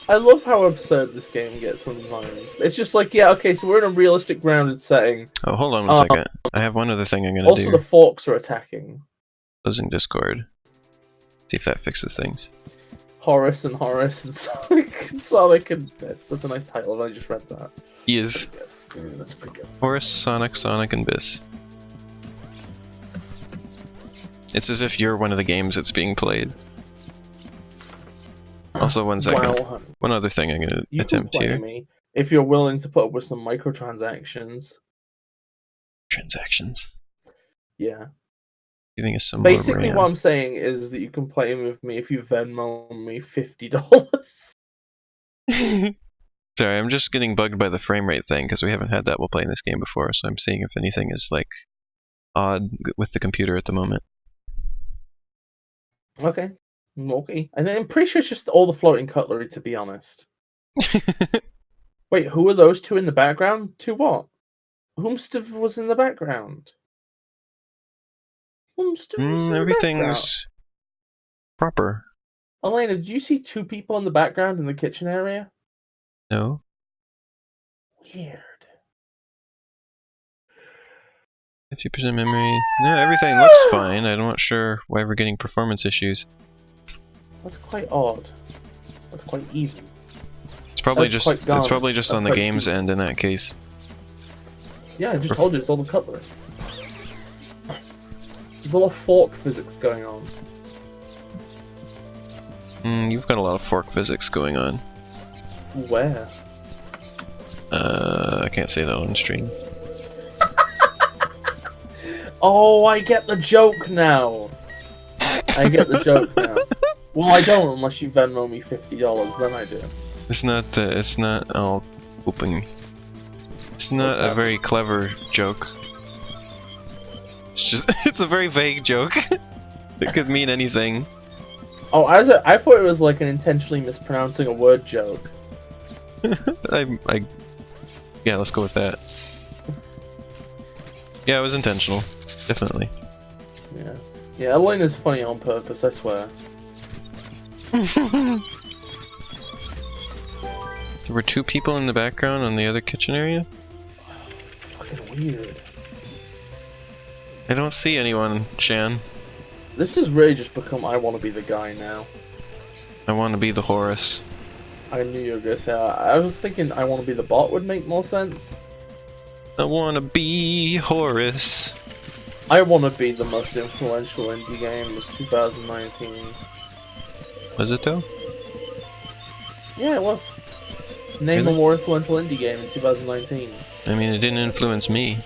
I love how absurd this game gets sometimes. It's just like, yeah, okay, so we're in a realistic grounded setting. Oh, hold on one second. I have one other thing I'm gonna do. Also, the forks are attacking. Closing Discord. See if that fixes things. Horace and Sonic and Bis. That's a nice title. I just read that. He is. That's pretty good. Horace, Sonic, and Bis. It's as if you're one of the games that's being played. Also, one second. Wow. One other thing I'm gonna You attempt can play here. me if you're willing to put up with some microtransactions. Transactions. Yeah. Giving us some Basically, more what RAM. I'm saying is that you can play with me if you Venmo me $50. Sorry, I'm just getting bugged by the frame rate thing because we haven't had that while playing this game before, so I'm seeing if anything is like odd with the computer at the moment. Okay. Okay. And I'm pretty sure it's just all the floating cutlery, to be honest. Wait, who are those 2 in the background? To what? Whomst was in the background? Everything's proper. Elena, did you see 2 people in the background in the kitchen area? No. Weird. 50% memory. No, everything looks fine. I'm not sure why we're getting performance issues. That's quite odd. That's quite even. It's probably That's just quite on the quite game's stupid. end in that case. Yeah, I just told you it's all the cutlery. There's a lot of fork physics going on. You've got a lot of fork physics going on. Where? I can't say that on stream. Oh, I get the joke now. I get the joke now. Well, I don't unless you Venmo me $50. Then I do. It's not all whooping. It's not a very clever joke. It's just it's a very vague joke. It could mean anything. Oh, I thought it was like an intentionally mispronouncing a word joke. Yeah, let's go with that. Yeah, it was intentional. Definitely. Yeah. Yeah, Elena's funny on purpose, I swear. There were 2 people in the background on the other kitchen area? Fucking weird. I don't see anyone, Shan. This has really just become I want to be the guy now. I want to be the Horace. I knew you were gonna say that. I was thinking I want to be the bot would make more sense. I want to be Horace. I want to be the most influential indie game of 2019. Was it though? Yeah, it was. Name Really? a more influential indie game in 2019. I mean, it didn't influence me.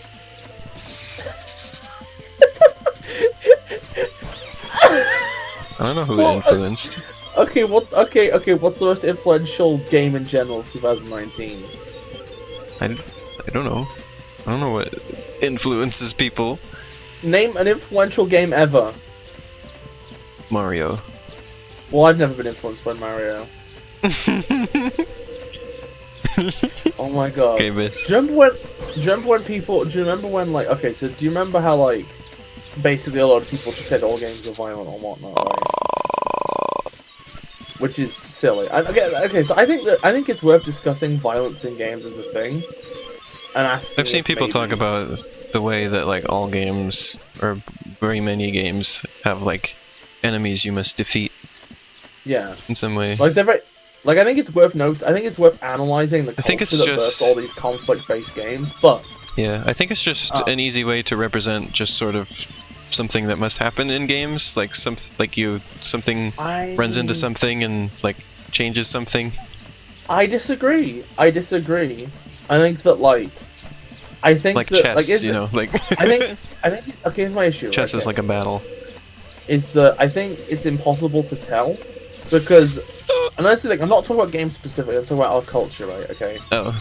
I don't know who it influenced. Okay, okay, what's the most influential game in general 2019? I don't know. I don't know what influences people. Name an influential game ever. Mario. Well, I've never been influenced by Mario. Oh my god. Okay, Bis. Do you remember when like, okay, so do you remember how like, basically a lot of people just said all games are violent or whatnot, right? Which is silly. Okay, so I think it's worth discussing violence in games as a thing. And asking I've seen if people talk maybe- about the way that like all games, or very many games, have like enemies you must defeat Yeah. in some way. Like they're very, like I think it's worth analyzing the I think it's culture that just- births all these conflict-based games, but Yeah, I think it's just an easy way to represent just sort of something that must happen in games, like something runs into something and like changes something. I disagree. I think that like chess, like, you know, like I think okay, here's my issue. chess is okay, like a battle. Is that I think it's impossible to tell because and honestly, like I'm not talking about games specifically. I'm talking about our culture, right? Okay. Oh.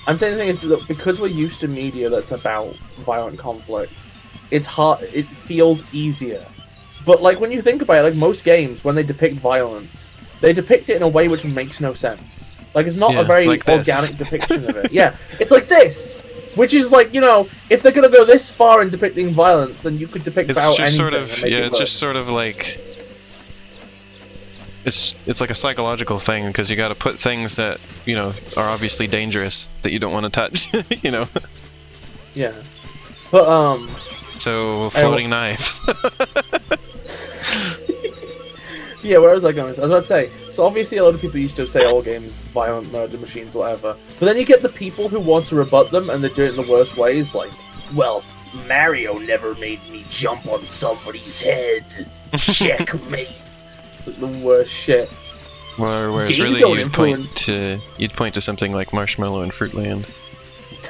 I'm saying the thing is that because we're used to media that's about violent conflict, it's hard. It feels easier, but like when you think about it, like most games, when they depict violence, they depict it in a way which makes no sense. Like it's not a very like organic depiction of it. Yeah, it's like this, which is like, you know, if they're gonna go this far in depicting violence, then you could depict about anything. It's just sort of like it's like a psychological thing because you got to put things that, you know, are obviously dangerous that you don't want to touch, you know. Yeah, but so floating knives. Yeah, where was I going? I was about to say, so obviously a lot of people used to say all games, violent murder machines, whatever. But then you get the people who want to rebut them, and they do it in the worst ways, like, well, Mario never made me jump on somebody's head. Checkmate. It's like the worst shit. Whereas really you'd point to something like Marshmallow and Fruitland.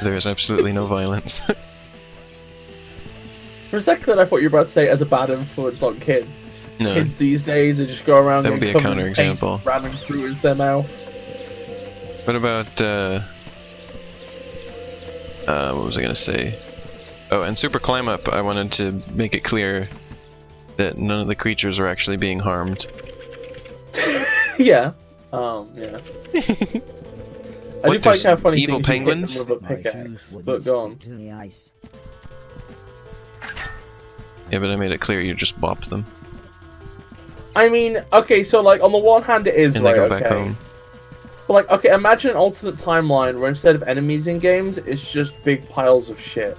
There is absolutely no violence. For a second I thought you were about to say as a bad influence on kids. No. Kids these days, they just go around that would be a counterexample. Ramming fruit into their mouth. What about, what was I gonna say? Oh, and Super Climb Up, I wanted to make it clear that none of the creatures are actually being harmed. Yeah. Yeah. I do find kind of funny evil penguins? With a pickaxe, but go on. Yeah, but I made it clear you just bop them. I mean, okay, so like on the one hand it is and right, they go back home. But like, okay, imagine an alternate timeline where instead of enemies in games, it's just big piles of shit.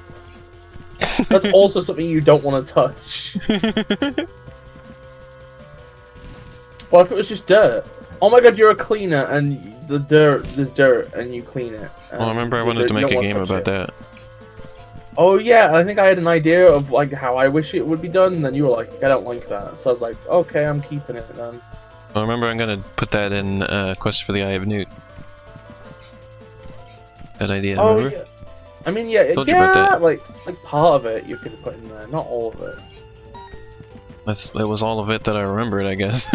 That's also something you don't want to touch. What if it was just dirt? Oh my god, you're a cleaner, and there's dirt, and you clean it. Well, I remember I wanted to make a game about that. Oh yeah, I think I had an idea of like how I wish it would be done, and then you were like, I don't like that. So I was like, okay, I'm keeping it then. Well, remember I'm gonna put that in Quest for the Eye of Newt. That idea, remember? Yeah. I mean, yeah, Told you about that. like part of it you could put in there, not all of it. That was all of it that I remembered, I guess.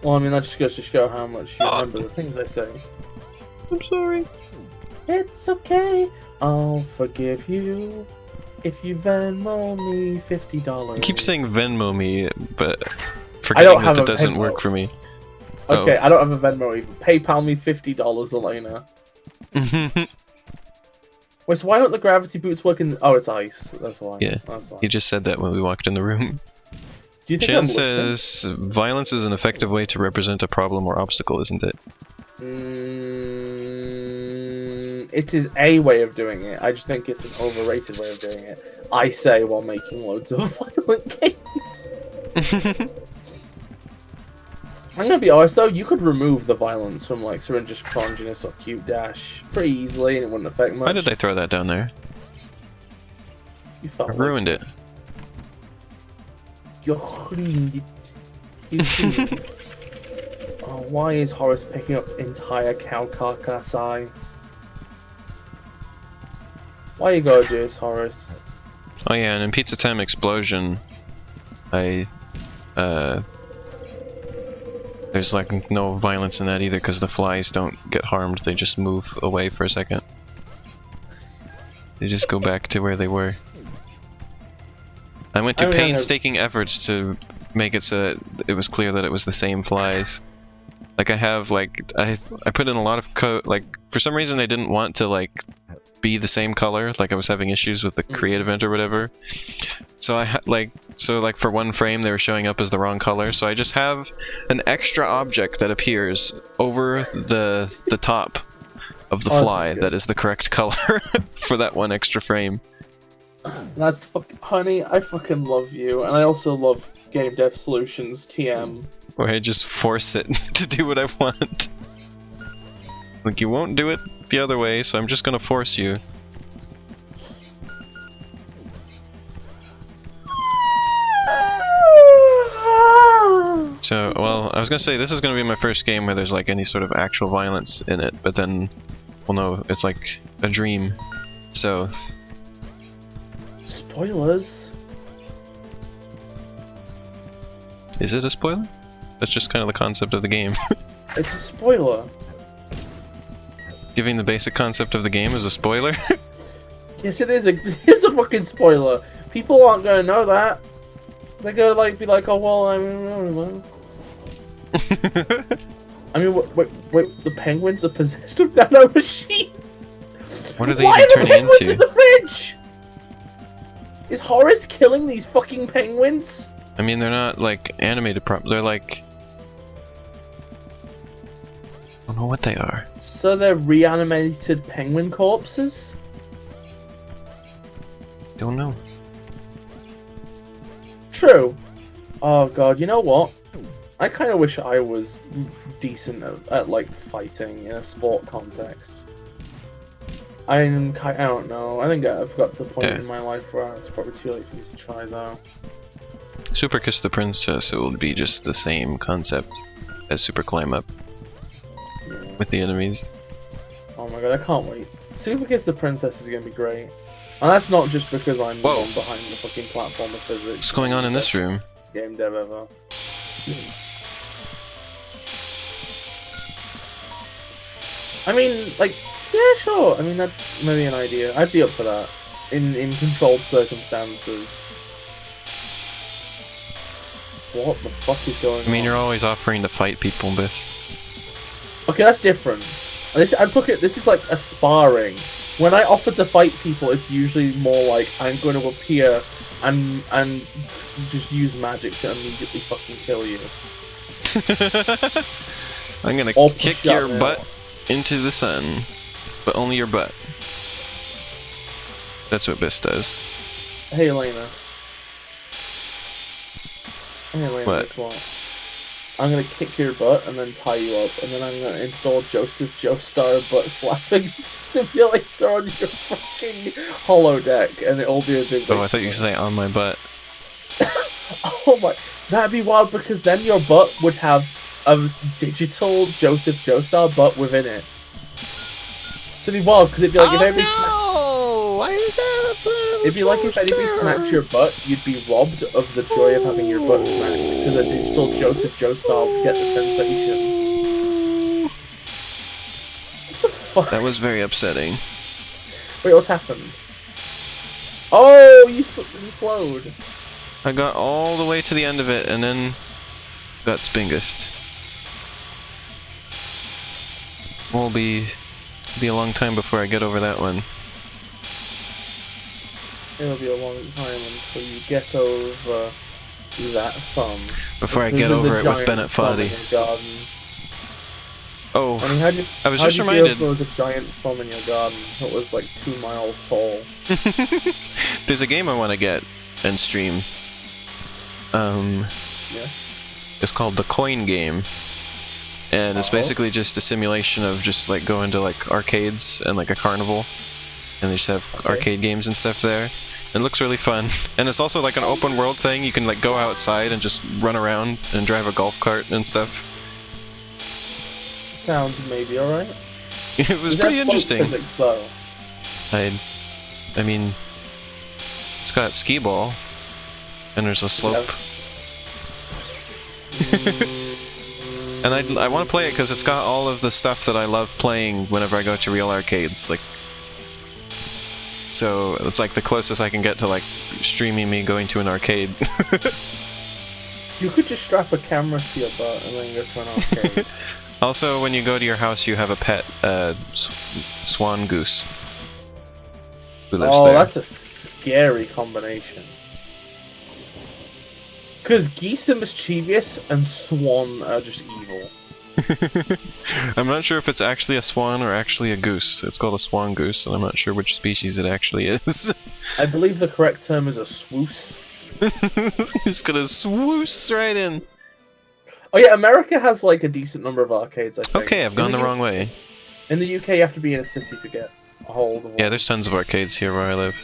Well, I mean, that just goes to show how much you remember the things I say. I'm sorry. It's okay. I'll forgive you if you Venmo me $50. I keep saying Venmo me, but forgetting that doesn't work for me. Okay, I don't have a Venmo even. PayPal me $50, Elena. Wait, so why don't the gravity boots work in... Oh, it's ice. That's why. Yeah, that's why. He just said that when we walked in the room. Do you think Chen says, violence is an effective way to represent a problem or obstacle, isn't it? It is a way of doing it. I just think it's an overrated way of doing it. I say while making loads of violent games. I'm gonna be honest though, you could remove the violence from like Syringe's Cronginus or Cute Dash pretty easily and it wouldn't affect much. Why did I throw that down there? You felt I ruined it. You ruined it. Oh, why is Horace picking up entire cow carcassi? Why you gotta do this, Horace? Oh yeah, and in Pizza Time Explosion, there's like no violence in that either because the flies don't get harmed, they just move away for a second. They just go back to where they were. I went to painstaking efforts to make it so that it was clear that it was the same flies. Like I have like, I put in a lot of code, like for some reason I didn't want to like be the same color, like I was having issues with the create event or whatever. So I like for one frame they were showing up as the wrong color, so I just have an extra object that appears over the top of the fly that is the correct color for that one extra frame. That's honey, I fucking love you, and I also love Game Dev Solutions TM. Where I just force it to do what I want. Like, you won't do it the other way, so I'm just gonna force you. So, well, I was gonna say this is gonna be my first game where there's like any sort of actual violence in it, but then, well, no, it's like a dream. So, Spoilers. is it a spoiler? That's just kind of the concept of the game. It's a spoiler. Giving the basic concept of the game is a spoiler? Yes, it is. It's a fucking spoiler. People aren't gonna know that. They're gonna like be like, oh well, I mean, I mean, wait, the penguins are possessed with nano machines. What are they Why even are the turning penguins into? in the fridge? Is Horace killing these fucking penguins? I mean, they're not like animated they're like... I don't know what they are. So they're reanimated penguin corpses? Don't know. True. Oh god, you know what? I kind of wish I was decent at like fighting in a sport context. I don't know. I think I've got to the point in my life where it's probably too late for me to try though. Super Kiss the Princess, it will be just the same concept as Super Climb Up with the enemies. Oh my god, I can't wait. Super Kiss the Princess is gonna be great. And that's not just because I'm the one behind the fucking platform of physics. What's going on in this room? Game dev ever. I mean, like, yeah, sure. I mean, that's maybe an idea. I'd be up for that. In controlled circumstances. What the fuck is going on? I mean, you're always offering to fight people, Biss. Okay, that's different. I'm talking. This is like a sparring. When I offer to fight people, it's usually more like I'm going to appear and just use magic to immediately fucking kill you. I'm gonna kick your butt into the sun, but only your butt. That's what Biss does. Hey, Elena. Hey, Elena, What? guess what? I'm gonna kick your butt and then tie you up, and then I'm gonna install Joseph Joestar butt slapping simulator on your fucking holodeck, and it'll be a big. Oh, I thought you could say on my butt. Oh my, that'd be wild because then your butt would have a digital Joseph Joestar butt within it. So it'd be wild because it'd be like if everybody it'd be like if anybody smacked your butt, you'd be robbed of the joy of having your butt smacked because a digital Joseph Joestar would get the sensation. What the fuck? That was very upsetting. Wait, what's happened? Oh, you slowed. I got all the way to the end of it and then got Spingust. Will be a long time before I get over that one. It'll be a long time until you get over that thumb. Before I get over it with Bennett Foddy. Oh, I mean, I was just reminded. If there was a giant thumb in your garden that was like 2 miles tall. There's a game I want to get and stream. Yes. It's called the Coin Game, and it's basically just a simulation of just like going to like arcades and like a carnival, and they just have arcade games and stuff there. It looks really fun, and it's also like an open world thing. You can like go outside and just run around and drive a golf cart and stuff. Sounds maybe alright. It was pretty interesting. Physics though. I mean, it's got skee ball, and there's a slope. And I want to play it because it's got all of the stuff that I love playing whenever I go to real arcades. Like, so it's like the closest I can get to like streaming me going to an arcade. You could just strap a camera to your butt and then go to an arcade. Also, when you go to your house, you have a pet swan goose who lives there. That's a scary combination. Because geese are mischievous and swan are just evil. I'm not sure if it's actually a swan or actually a goose. It's called a swan goose, and I'm not sure which species it actually is. I believe the correct term is a swoose. It's gonna swoosh right in. Oh yeah, America has like a decent number of arcades, I think. Okay, I've gone the wrong way. In the UK, you have to be in a city to get a hold of one. Yeah, there's tons of arcades here where I live.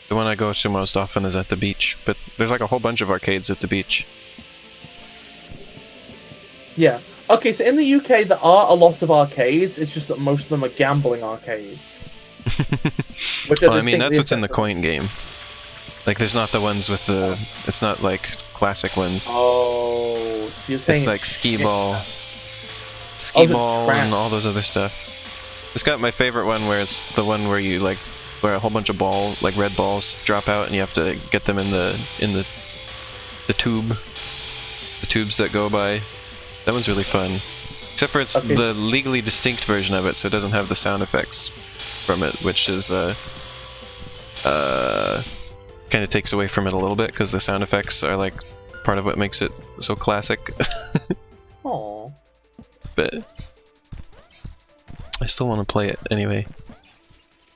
The one I go to most often is at the beach, but there's like a whole bunch of arcades at the beach. Yeah. Okay, so in the UK there are a lot of arcades. It's just that most of them are gambling arcades. Which are Well, I mean, that's distinctly what's in the separate. coin game. Like, there's not the ones with the. It's not like classic ones. Oh, so you're saying It's like skee shit. ball, it's ball, and trash. all those other stuff. It's got my favorite one where it's the one where you like, where a whole bunch of red balls drop out, and you have to get them in the tubes that go by. That one's really fun. Except for it's the legally distinct version of it, so it doesn't have the sound effects from it, which is kind of takes away from it a little bit, because the sound effects are like part of what makes it so classic. Aww. But I still want to play it anyway.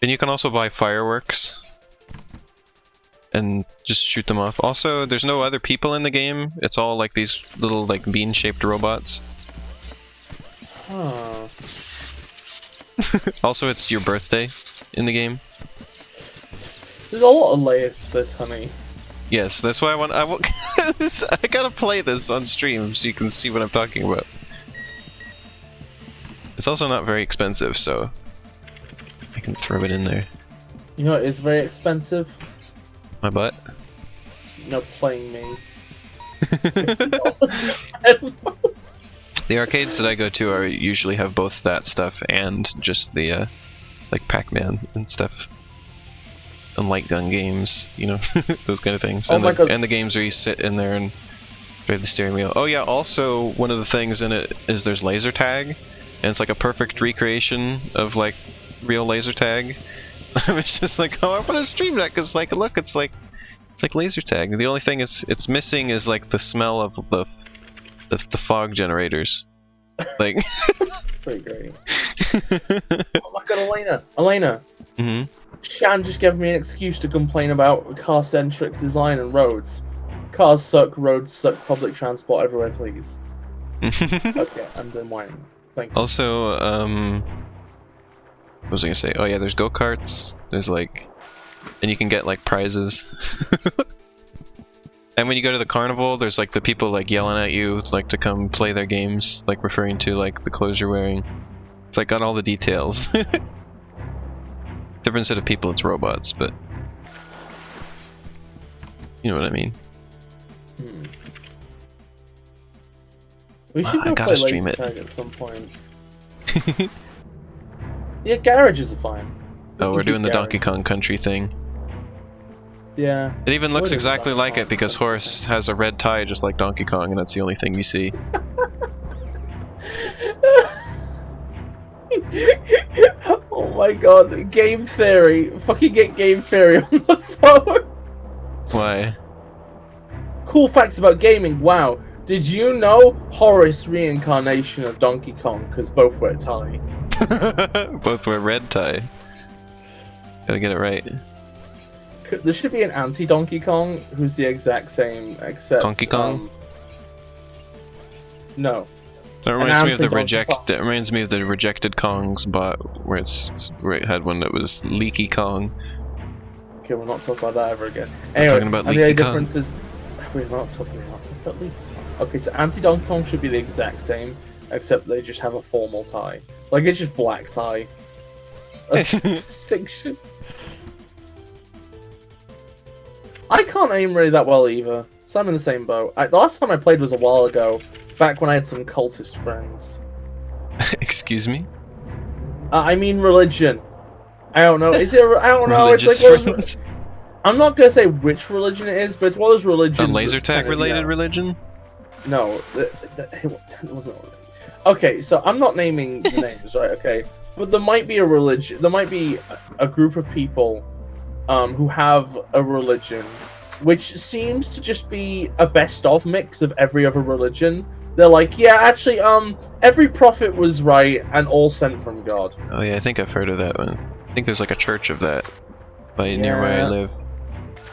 And you can also buy fireworks and just shoot them off. Also, there's no other people in the game. It's all like these little like bean-shaped robots. Huh. Also, it's your birthday in the game. There's a lot of layers to this, honey. Yes, that's why I gotta play this on stream so you can see what I'm talking about. It's also not very expensive, so I can throw it in there. You know what is very expensive? My butt? You know, playing me. The arcades that I go to are usually have both that stuff and just the like Pac-Man and stuff. And light gun games, you know, those kind of things. Oh and, my God. And the games where you sit in there and drive the steering wheel. Oh yeah, also one of the things in it is there's laser tag, and it's like a perfect recreation of like real laser tag. I was just like, oh, I want to stream that because like, look, it's like laser tag. The only thing it's missing is like the smell of the fog generators. Like, pretty great. Oh my God, Elena. Mm-hmm. Shan just gave me an excuse to complain about car-centric design and roads. Cars suck, roads suck, public transport everywhere, please. Okay, I'm done whining. Thank you. Also, what was I gonna say? Oh yeah, there's go-karts. There's like, and you can get like prizes. And when you go to the carnival, there's like the people like yelling at you, like to come play their games, like referring to like the clothes you're wearing. It's like got all the details. Different set of people, it's robots, but you know what I mean. We should I go gotta play stream laser it. tag at some point. Yeah, garages are fine. Oh, we're doing the Donkey garages. Kong Country thing. Yeah. It even looks What is exactly Donkey like Kong it because Country? Horace has a red tie just like Donkey Kong, and that's the only thing you see. Oh my God, Game Theory. Fucking get Game Theory on the phone. Why? Cool facts about gaming. Wow. Did you know Horace reincarnation of Donkey Kong because both wear tie? Both wear red tie. Gotta get it right. There should be an anti-Donkey Kong who's the exact same, except Donkey Kong? No. That reminds me of the anti-Donkey Kong. That reminds me of the rejected Kongs bot, where it had one that was Leaky Kong. Okay, we'll not talk about that ever again. We're Anyway, talking about and the Leaky only Kong. difference is we're not talking about Leaky Kong. Okay, so anti-Donkey Kong should be the exact same, except they just have a formal tie. Like it's just black tie. That's the distinction. I can't aim really that well either, so I'm in the same boat. The last time I played was a while ago, back when I had some cultist friends. Excuse me? I mean religion. I don't know. Is it? I don't know. Religious It's like friends? I'm not gonna say which religion it is, but it's one of those religions. A laser that's tag kind of, related religion? No, it wasn't. Okay, so I'm not naming the names, right? Okay, but there might be a religion. There might be a group of people, who have a religion, which seems to just be a best of mix of every other religion. They're like, yeah, actually, every prophet was right and all sent from God. Oh yeah, I think I've heard of that one. I think there's like a church of that near where I Yeah. live.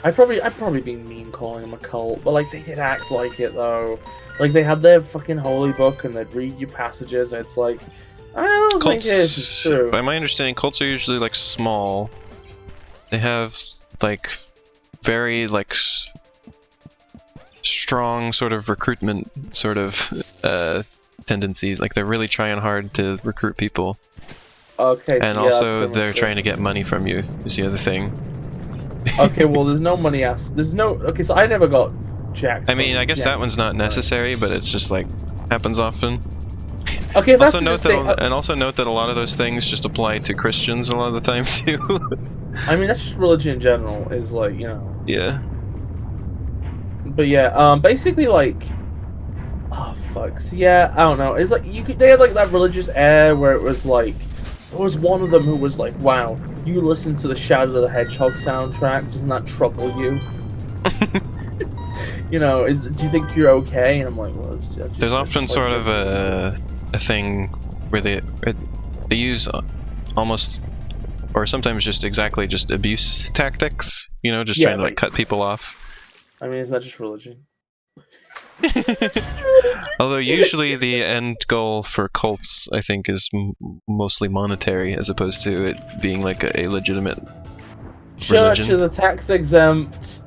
I'd probably be mean calling them a cult, but like they did act like it though. Like they had their fucking holy book and they'd read you passages, and it's like, I don't think this is true. By my understanding, cults are usually like small. They have like very like strong sort of recruitment sort of tendencies. Like they're really trying hard to recruit people, Okay. and so yeah, also that's they're pretty trying to much get money from you. Is the other thing. this. Okay, well, there's no money there's no. Okay, so I never got jacked. I mean, I guess that one's not necessary, but it's just like happens often. Okay, that's Also note that, and also note that a lot of those things just apply to Christians a lot of the time too. I mean, that's just religion in general. Is like, you know. Yeah. But yeah, basically like, oh fuck. So yeah, I don't know. It's like they had like that religious air where it was like, there was one of them who was like, wow, you listen to the Shadow the Hedgehog soundtrack, doesn't that trouble you? You know, do you think you're okay? And I'm like, well, there's often sort of a thing where they use almost, or sometimes just exactly just abuse tactics. You know, just trying to like cut people off. I mean, is that just religion? Although usually the end goal for cults, I think, is mostly monetary, as opposed to it being like a legitimate Church religion. is a tax exempt.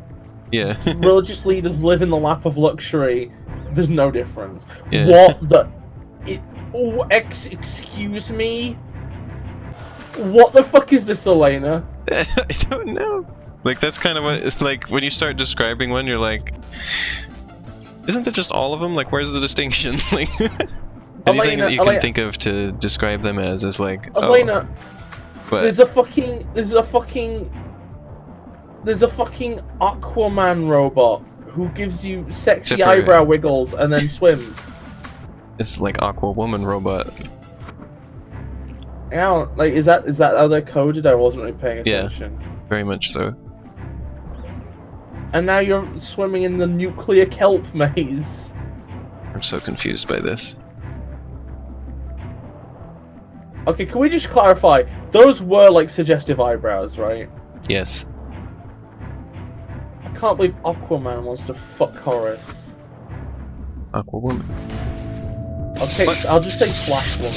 Yeah. Religious leaders live in the lap of luxury. There's no difference. Yeah. What the? Excuse me? What the fuck is this, Elena? I don't know. Like, that's kind of what it's like when you start describing one, you're like, isn't it just all of them? Like, where's the distinction? Like, anything that you can think of to describe them as is like, Elena, oh, there's a fucking Aquaman robot who gives you sexy eyebrow wiggles and then swims. It's like Aqua Woman robot. Yeah, like is that how they're coded? I wasn't really paying attention. Yeah, very much so. And now you're swimming in the nuclear kelp maze. I'm so confused by this. Okay, can we just clarify? Those were like suggestive eyebrows, right? Yes. I can't believe Aquaman wants to fuck Horace. Aqua Woman. Okay, so I'll just say Splash Woman.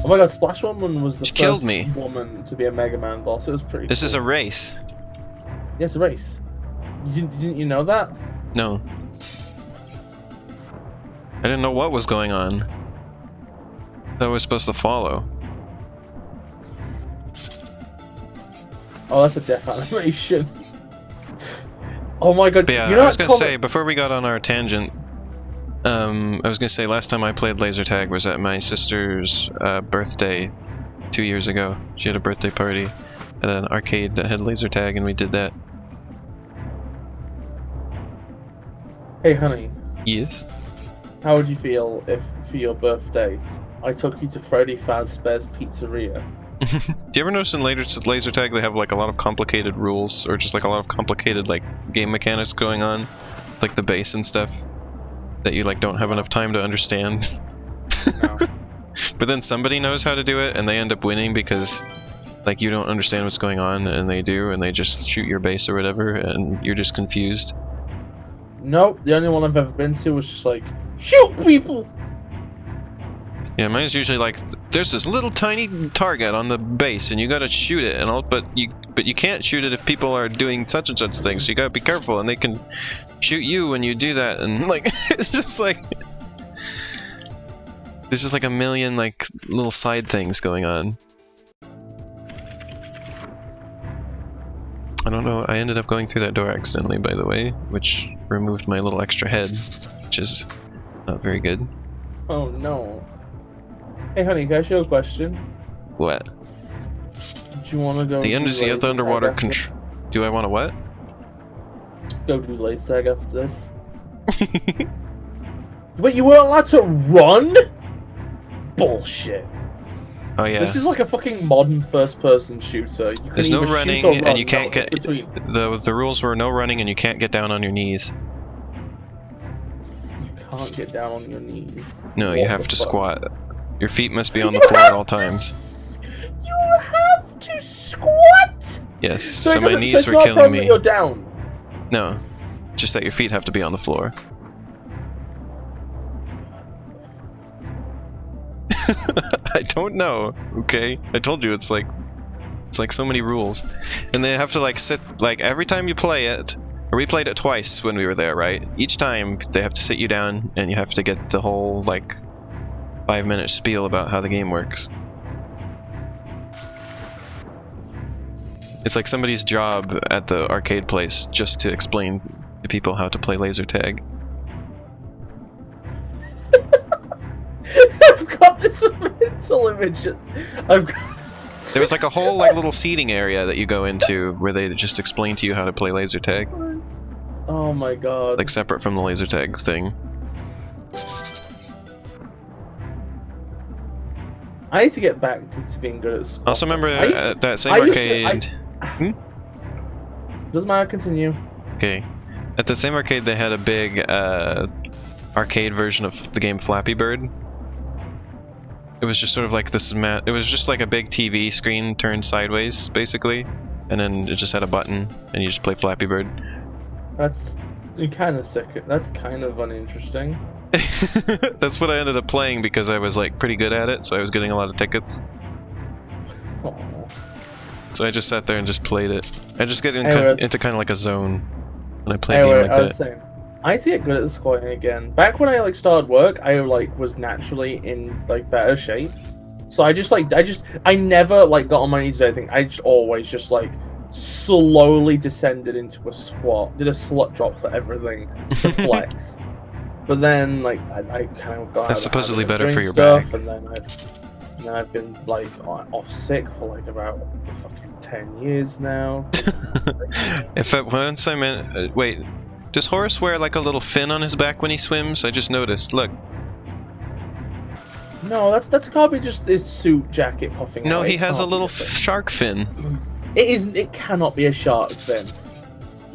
Oh my god, Splash Woman was the first woman to be a Mega Man boss. It was pretty This cool. is a race. Yes, a race. Didn't you know that? No. I didn't know what was going on. I thought I was supposed to follow. Oh, that's a death animation. Oh my god. But yeah, you know I was gonna say, before we got on our tangent, I was gonna say last time I played laser tag was at my sister's birthday 2 years ago. She had a birthday party at an arcade that had laser tag, and we did that. Hey honey. Yes. How would you feel if, for your birthday, I took you to Freddy Fazbear's Pizzeria? Do you ever notice in laser tag they have like a lot of complicated rules, or just like a lot of complicated like game mechanics going on, like the base and stuff, that you like don't have enough time to understand? No. But then somebody knows how to do it, and they end up winning because like you don't understand what's going on, and they do, and they just shoot your base or whatever, and you're just confused. Nope, the only one I've ever been to was just like, shoot people! Yeah, mine's usually like, there's this little tiny target on the base, and you gotta shoot it, and all, but you can't shoot it if people are doing such and such things, so you gotta be careful, and they can shoot you when you do that, and like, it's just like, there's just like a million like little side things going on. I don't know, I ended up going through that door accidentally, by the way, which removed my little extra head, which is not very good. Oh no. Hey honey, can I ask you a question? What? Do you want to go The underwater control... Do I want to what? Go do laser tag after this. Wait, you weren't allowed to run? Bullshit. Oh yeah. This is like a fucking modern first-person shooter. You There's no running, and you can't get... between. The rules were no running, and you can't get down on your knees. You can't get down on your knees. No, you have to squat. Your feet must be on the floor at all times. You have to squat? Yes, so my knees were killing me. You're down. No, just that your feet have to be on the floor. I don't know, okay? I told you it's like so many rules. And they have to like sit, like every time you play it, Or we played it twice when we were there, right? Each time they have to sit you down and you have to get the whole like 5-minute spiel about how the game works. It's like somebody's job at the arcade place just to explain to people how to play laser tag. I've got this mental image. I've got... There was like a whole like little seating area that you go into where they just explain to you how to play laser tag. Oh my god. Like separate from the laser tag thing. I need to get back to being good at sports. Also remember at that same arcade... Doesn't matter, continue. Okay. At the same arcade they had a big arcade version of the game Flappy Bird. It was just sort of like this it was just like a big TV screen turned sideways, basically. And then it just had a button, and you just play Flappy Bird. That's kind of sick. That's kind of uninteresting. That's what I ended up playing because I was like pretty good at it, so I was getting a lot of tickets. Aww. So I just sat there and just played it. I just get Anyways. into kind of like a zone when I play a game like I was that. saying, I need to get good at squatting again. Back when I like started work, I like was naturally in like better shape. So I never like got on my knees or anything. I just always just like slowly descended into a squat, did a slut drop for everything to flex. But then like I kind of got. That's supposedly better for your stuff, back. And then I've been like off sick for like about fucking 10 years now. Once I meant wait. Does Horace wear like a little fin on his back when he swims? I just noticed. Look. No, that's probably just his suit jacket puffing out. No, he It has a can't little be thing. shark fin. It isn't. It cannot be a shark fin.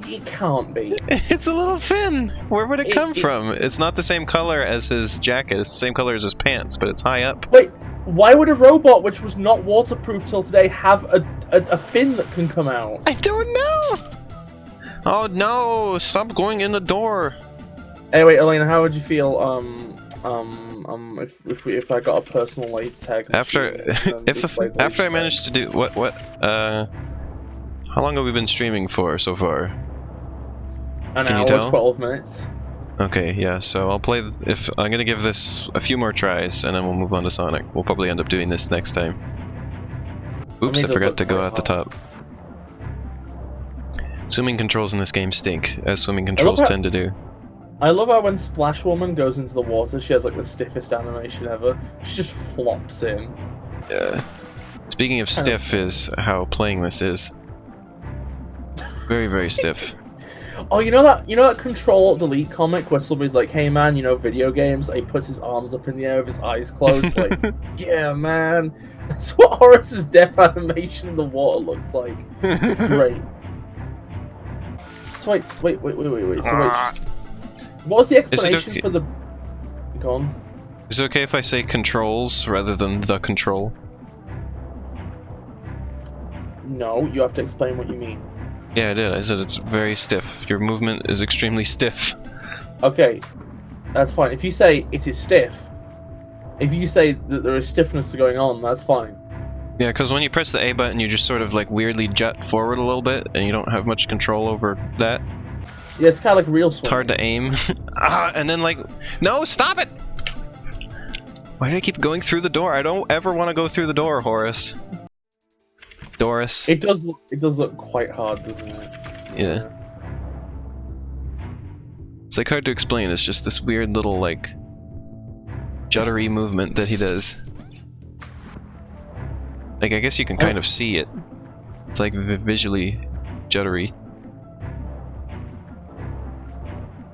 It can't be. It's a little fin. Where would it come it- from? It's not the same color as his jacket. It's the same color as his pants, but it's high up. Wait, why would a robot which was not waterproof till today have a fin that can come out? I don't know. Oh no! Stop going in the door. Anyway, Elena, how would you feel if I got a personal laser tag After machine and we played after I laser managed to do what how long have we been streaming for so far? tag? An can you hour, tell? 12 minutes. Okay, yeah. So I'll play. If I'm gonna give this a few more tries, and then we'll move on to Sonic. We'll probably end up doing this next time. Oops, I does forgot look to go quite at the hard. top. Swimming controls in this game stink, as swimming controls how- tend to do. I love how when Splash Woman goes into the water, she has like the stiffest animation ever. She just flops in. Yeah. Speaking of Kind of- stiff, is how playing this is. Very, very stiff. Oh, you know that Control-Delete comic where somebody's like, "Hey man, you know video games?" And he puts his arms up in the air with his eyes closed, like, "Yeah, man." That's what Horace's death animation in the water looks like. It's great. So wait. So wait. What was the explanation okay? for the? Go on. Is it okay if I say controls rather than the control? No, you have to explain what you mean. Yeah, I did. I said it's very stiff. Your movement is extremely stiff. Okay, that's fine. If you say it is stiff, if you say that there is stiffness going on, that's fine. Yeah, because when you press the A button, you just sort of like weirdly jut forward a little bit, and you don't have much control over that. Yeah, it's kind of like real swimming. It's hard to aim. And then like, no, stop it! Why do I keep going through the door? I don't ever want to go through the door, Horace. Doris. It does look quite hard, doesn't it? Yeah. It's like hard to explain. It's just this weird little like juddery movement that he does. Like I guess you can kind of see it. It's like visually juddery.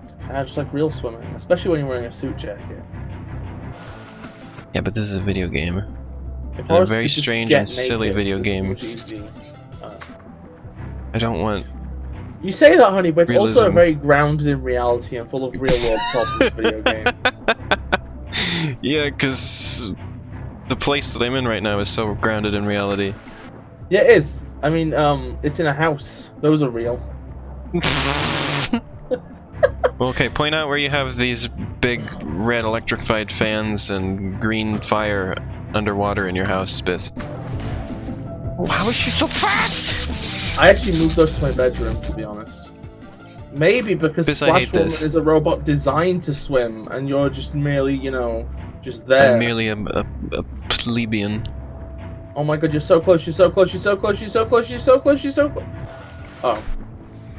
It's kind of just like real swimming, especially when you're wearing a suit jacket. Yeah, but this is a video game. If A Horace very could just strange get and silly naked, video it's game. much easier. I don't want. You say that, honey, but it's also a Realism. very grounded in reality and full of real-world problems video game. Yeah, because the place that I'm in right now is so grounded in reality. Yeah, it is. I mean, it's in a house. Those are real. Well, okay, point out where you have these big red electrified fans and green fire underwater in your house, Bis. How is she so fast? I actually moved those to my bedroom, to be honest. Maybe because Bis, I Splash hate Woman this. is a robot designed to swim, and you're just merely, you know, just there. I'm merely a plebeian. Oh my god, you're so close, you're so close, you're so close, you're so close, you're so close, you're so close. Oh.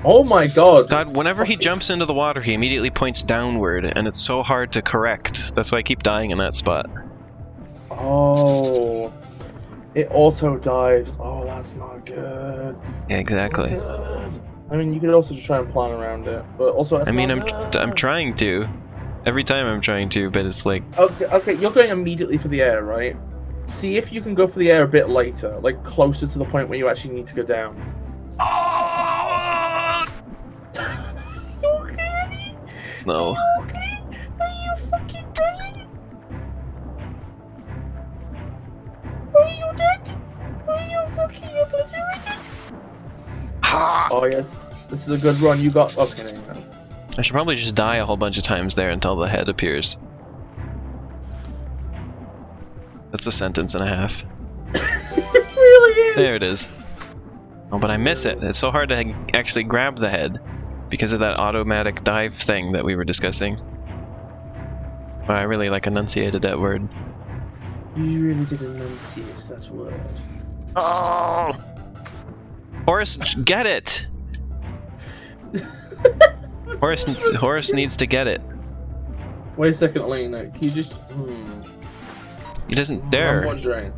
Oh my god. God, whenever he jumps into the water, he immediately points downward, and it's so hard to correct. That's why I keep dying in that spot. Oh. It auto dives. Oh, that's not good. Yeah, exactly. Good. I mean, you could also just try and plan around it, but also that's I mean, not I'm trying to. Every time I'm trying to, but it's like... Okay, you're going immediately for the air, right? See if you can go for the air a bit later, like closer to the point where you actually need to go down. Oh! You okay? No. You okay? Are you fucking dead? Are you dead? Are you fucking obliterated? Oh yes, this is a good run. You got... Okay, there you go. I should probably just die a whole bunch of times there until the head appears. That's a sentence and a half. It really is. There it is. Oh, but I miss it. It's so hard to actually grab the head because of that automatic dive thing that we were discussing. Well, I really enunciated that word. You really did enunciate that word. Oh! Horace, get it! Horace needs to get it. Wait a second, Elena. Can you just... He doesn't I'm dare. wondering.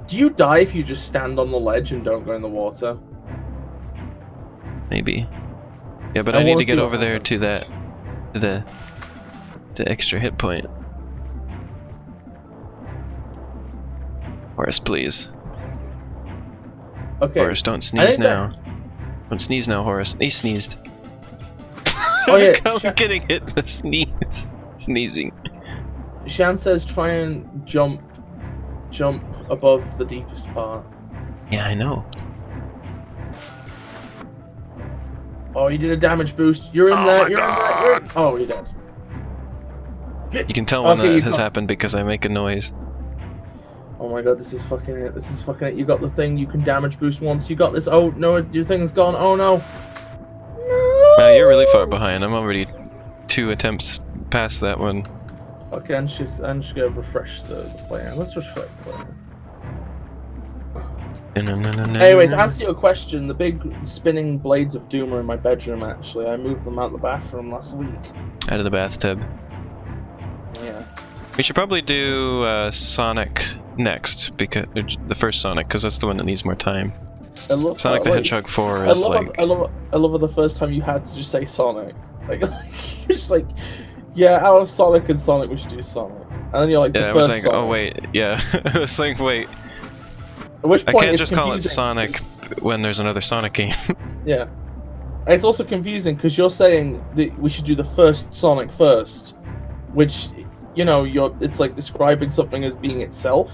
Do you die if you just stand on the ledge and don't go in the water? Maybe. Yeah, but I I need wanna to get see what over there happens. to that... to the extra hit point. Horace, please. Okay. Horace, don't sneeze now. Don't sneeze now, Horace. He sneezed. Oh yeah, I'm getting hit in the sneeze. Sneezing. Shan says try and jump above the deepest part. Yeah, I know. Oh, you did a damage boost. You're in there. You're in there. You're in... Oh, you're dead. You can tell when Okay, that you has got- happened because I make a noise. Oh my god, this is fucking it. This is fucking it. You got the thing. You can damage boost once. You got this. Oh no, your thing's gone. Oh no. Wow, you're really far behind. I'm already 2 attempts past that one. Okay, and she's gonna refresh the player. Let's refresh the player. Anyways, to answer your question, the big spinning blades of doom are in my bedroom. Actually, I moved them out the bathroom last week. Out of the bathtub. Yeah. We should probably do Sonic next, because the first Sonic, because that's the one that needs more time. I love Sonic the like, Hedgehog 4 is like... I love the first time you had to just say Sonic. Like it's like, yeah, out of Sonic and Sonic, we should do Sonic. And then you're like, Yeah, the I was first like, Sonic. oh wait, yeah. I was like, wait. At which I point can't it's just call it confusing. Sonic when there's another Sonic game. Yeah. And it's also confusing because you're saying that we should do the first Sonic first, which, you know, it's like describing something as being itself.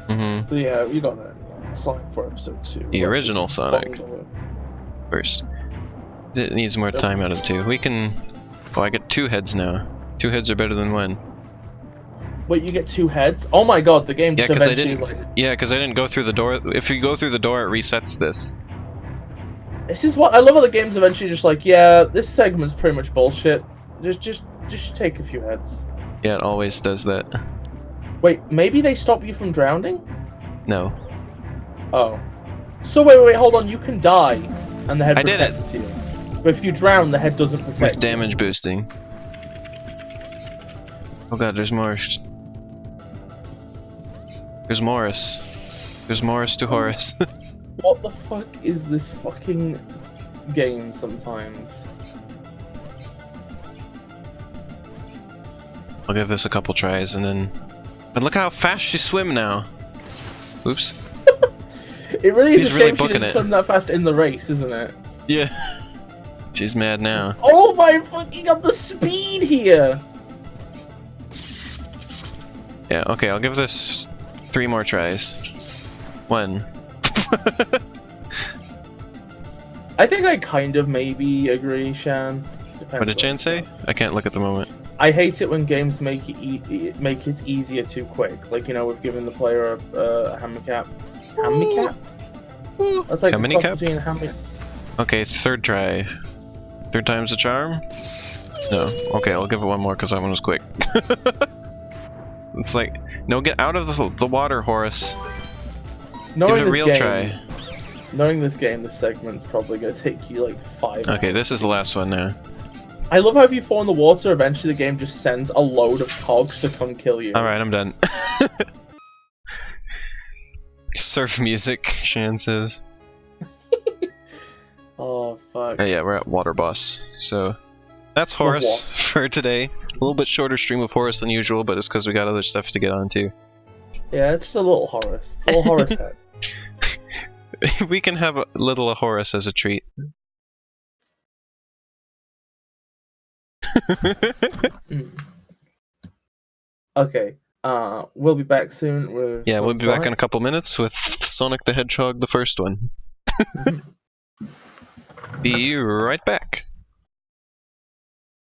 Mm-hmm. So yeah, you got that. Sonic 4 episode 2. The original Sonic. Bundle First. It needs more time out of 2. We can... Oh, I get 2 heads now. 2 heads are better than 1. Wait, you get 2 heads? Oh my god, the game Yeah, just because I eventually didn't... is like... Yeah, because I didn't go through the door. If you go through the door, it resets this. This is what I love how the game's eventually just like, yeah, this segment's pretty much bullshit. Just take a few heads. Yeah, it always does that. Wait, maybe they stop you from drowning? No. Oh. So wait, hold on, you can die, and the head I did it. protects you. But if you drown, the head doesn't protect With you. damage boosting. Oh god, there's more. There's Morris. There's Morris to Horace. What the fuck is this fucking game sometimes? I'll give this a couple tries and then... But look how fast you swim now. Oops. It really is He's a shame really she booking didn't it. swim that fast in the race, isn't it? Yeah. She's mad now. Oh my fucking god, the speed here! Yeah, okay, I'll give this 3 more tries. 1. I think I kind of maybe agree, Shan. Depends What did on Chan say? stuff. I can't look at the moment. I hate it when games make it easier too quick. Like, you know, we've given the player a handicap. Handicap? That's like How many a cross cap? between Okay, third try. Third time's a charm? No. Okay, I'll give it one more because that one was quick. It's like, no, get out of the water, Horace. Knowing Give it a this real game, try. Knowing this game, this segment's probably gonna take you like 5 Okay, hours. this is the last one now. I love how if you fall in the water, eventually the game just sends a load of cogs to come kill you. Alright, I'm done. Surf music, Shan says. Oh, fuck. Oh yeah, we're at Water Boss. So, that's Horace for today. A little bit shorter stream of Horace than usual, but it's because we got other stuff to get on too. Yeah, it's just a little Horace. It's a little Horace head. We can have a little Horace as a treat. Okay. We'll be back soon with Yeah, some we'll be back in Sonic. a couple minutes with Sonic the Hedgehog, the first one. Be right back.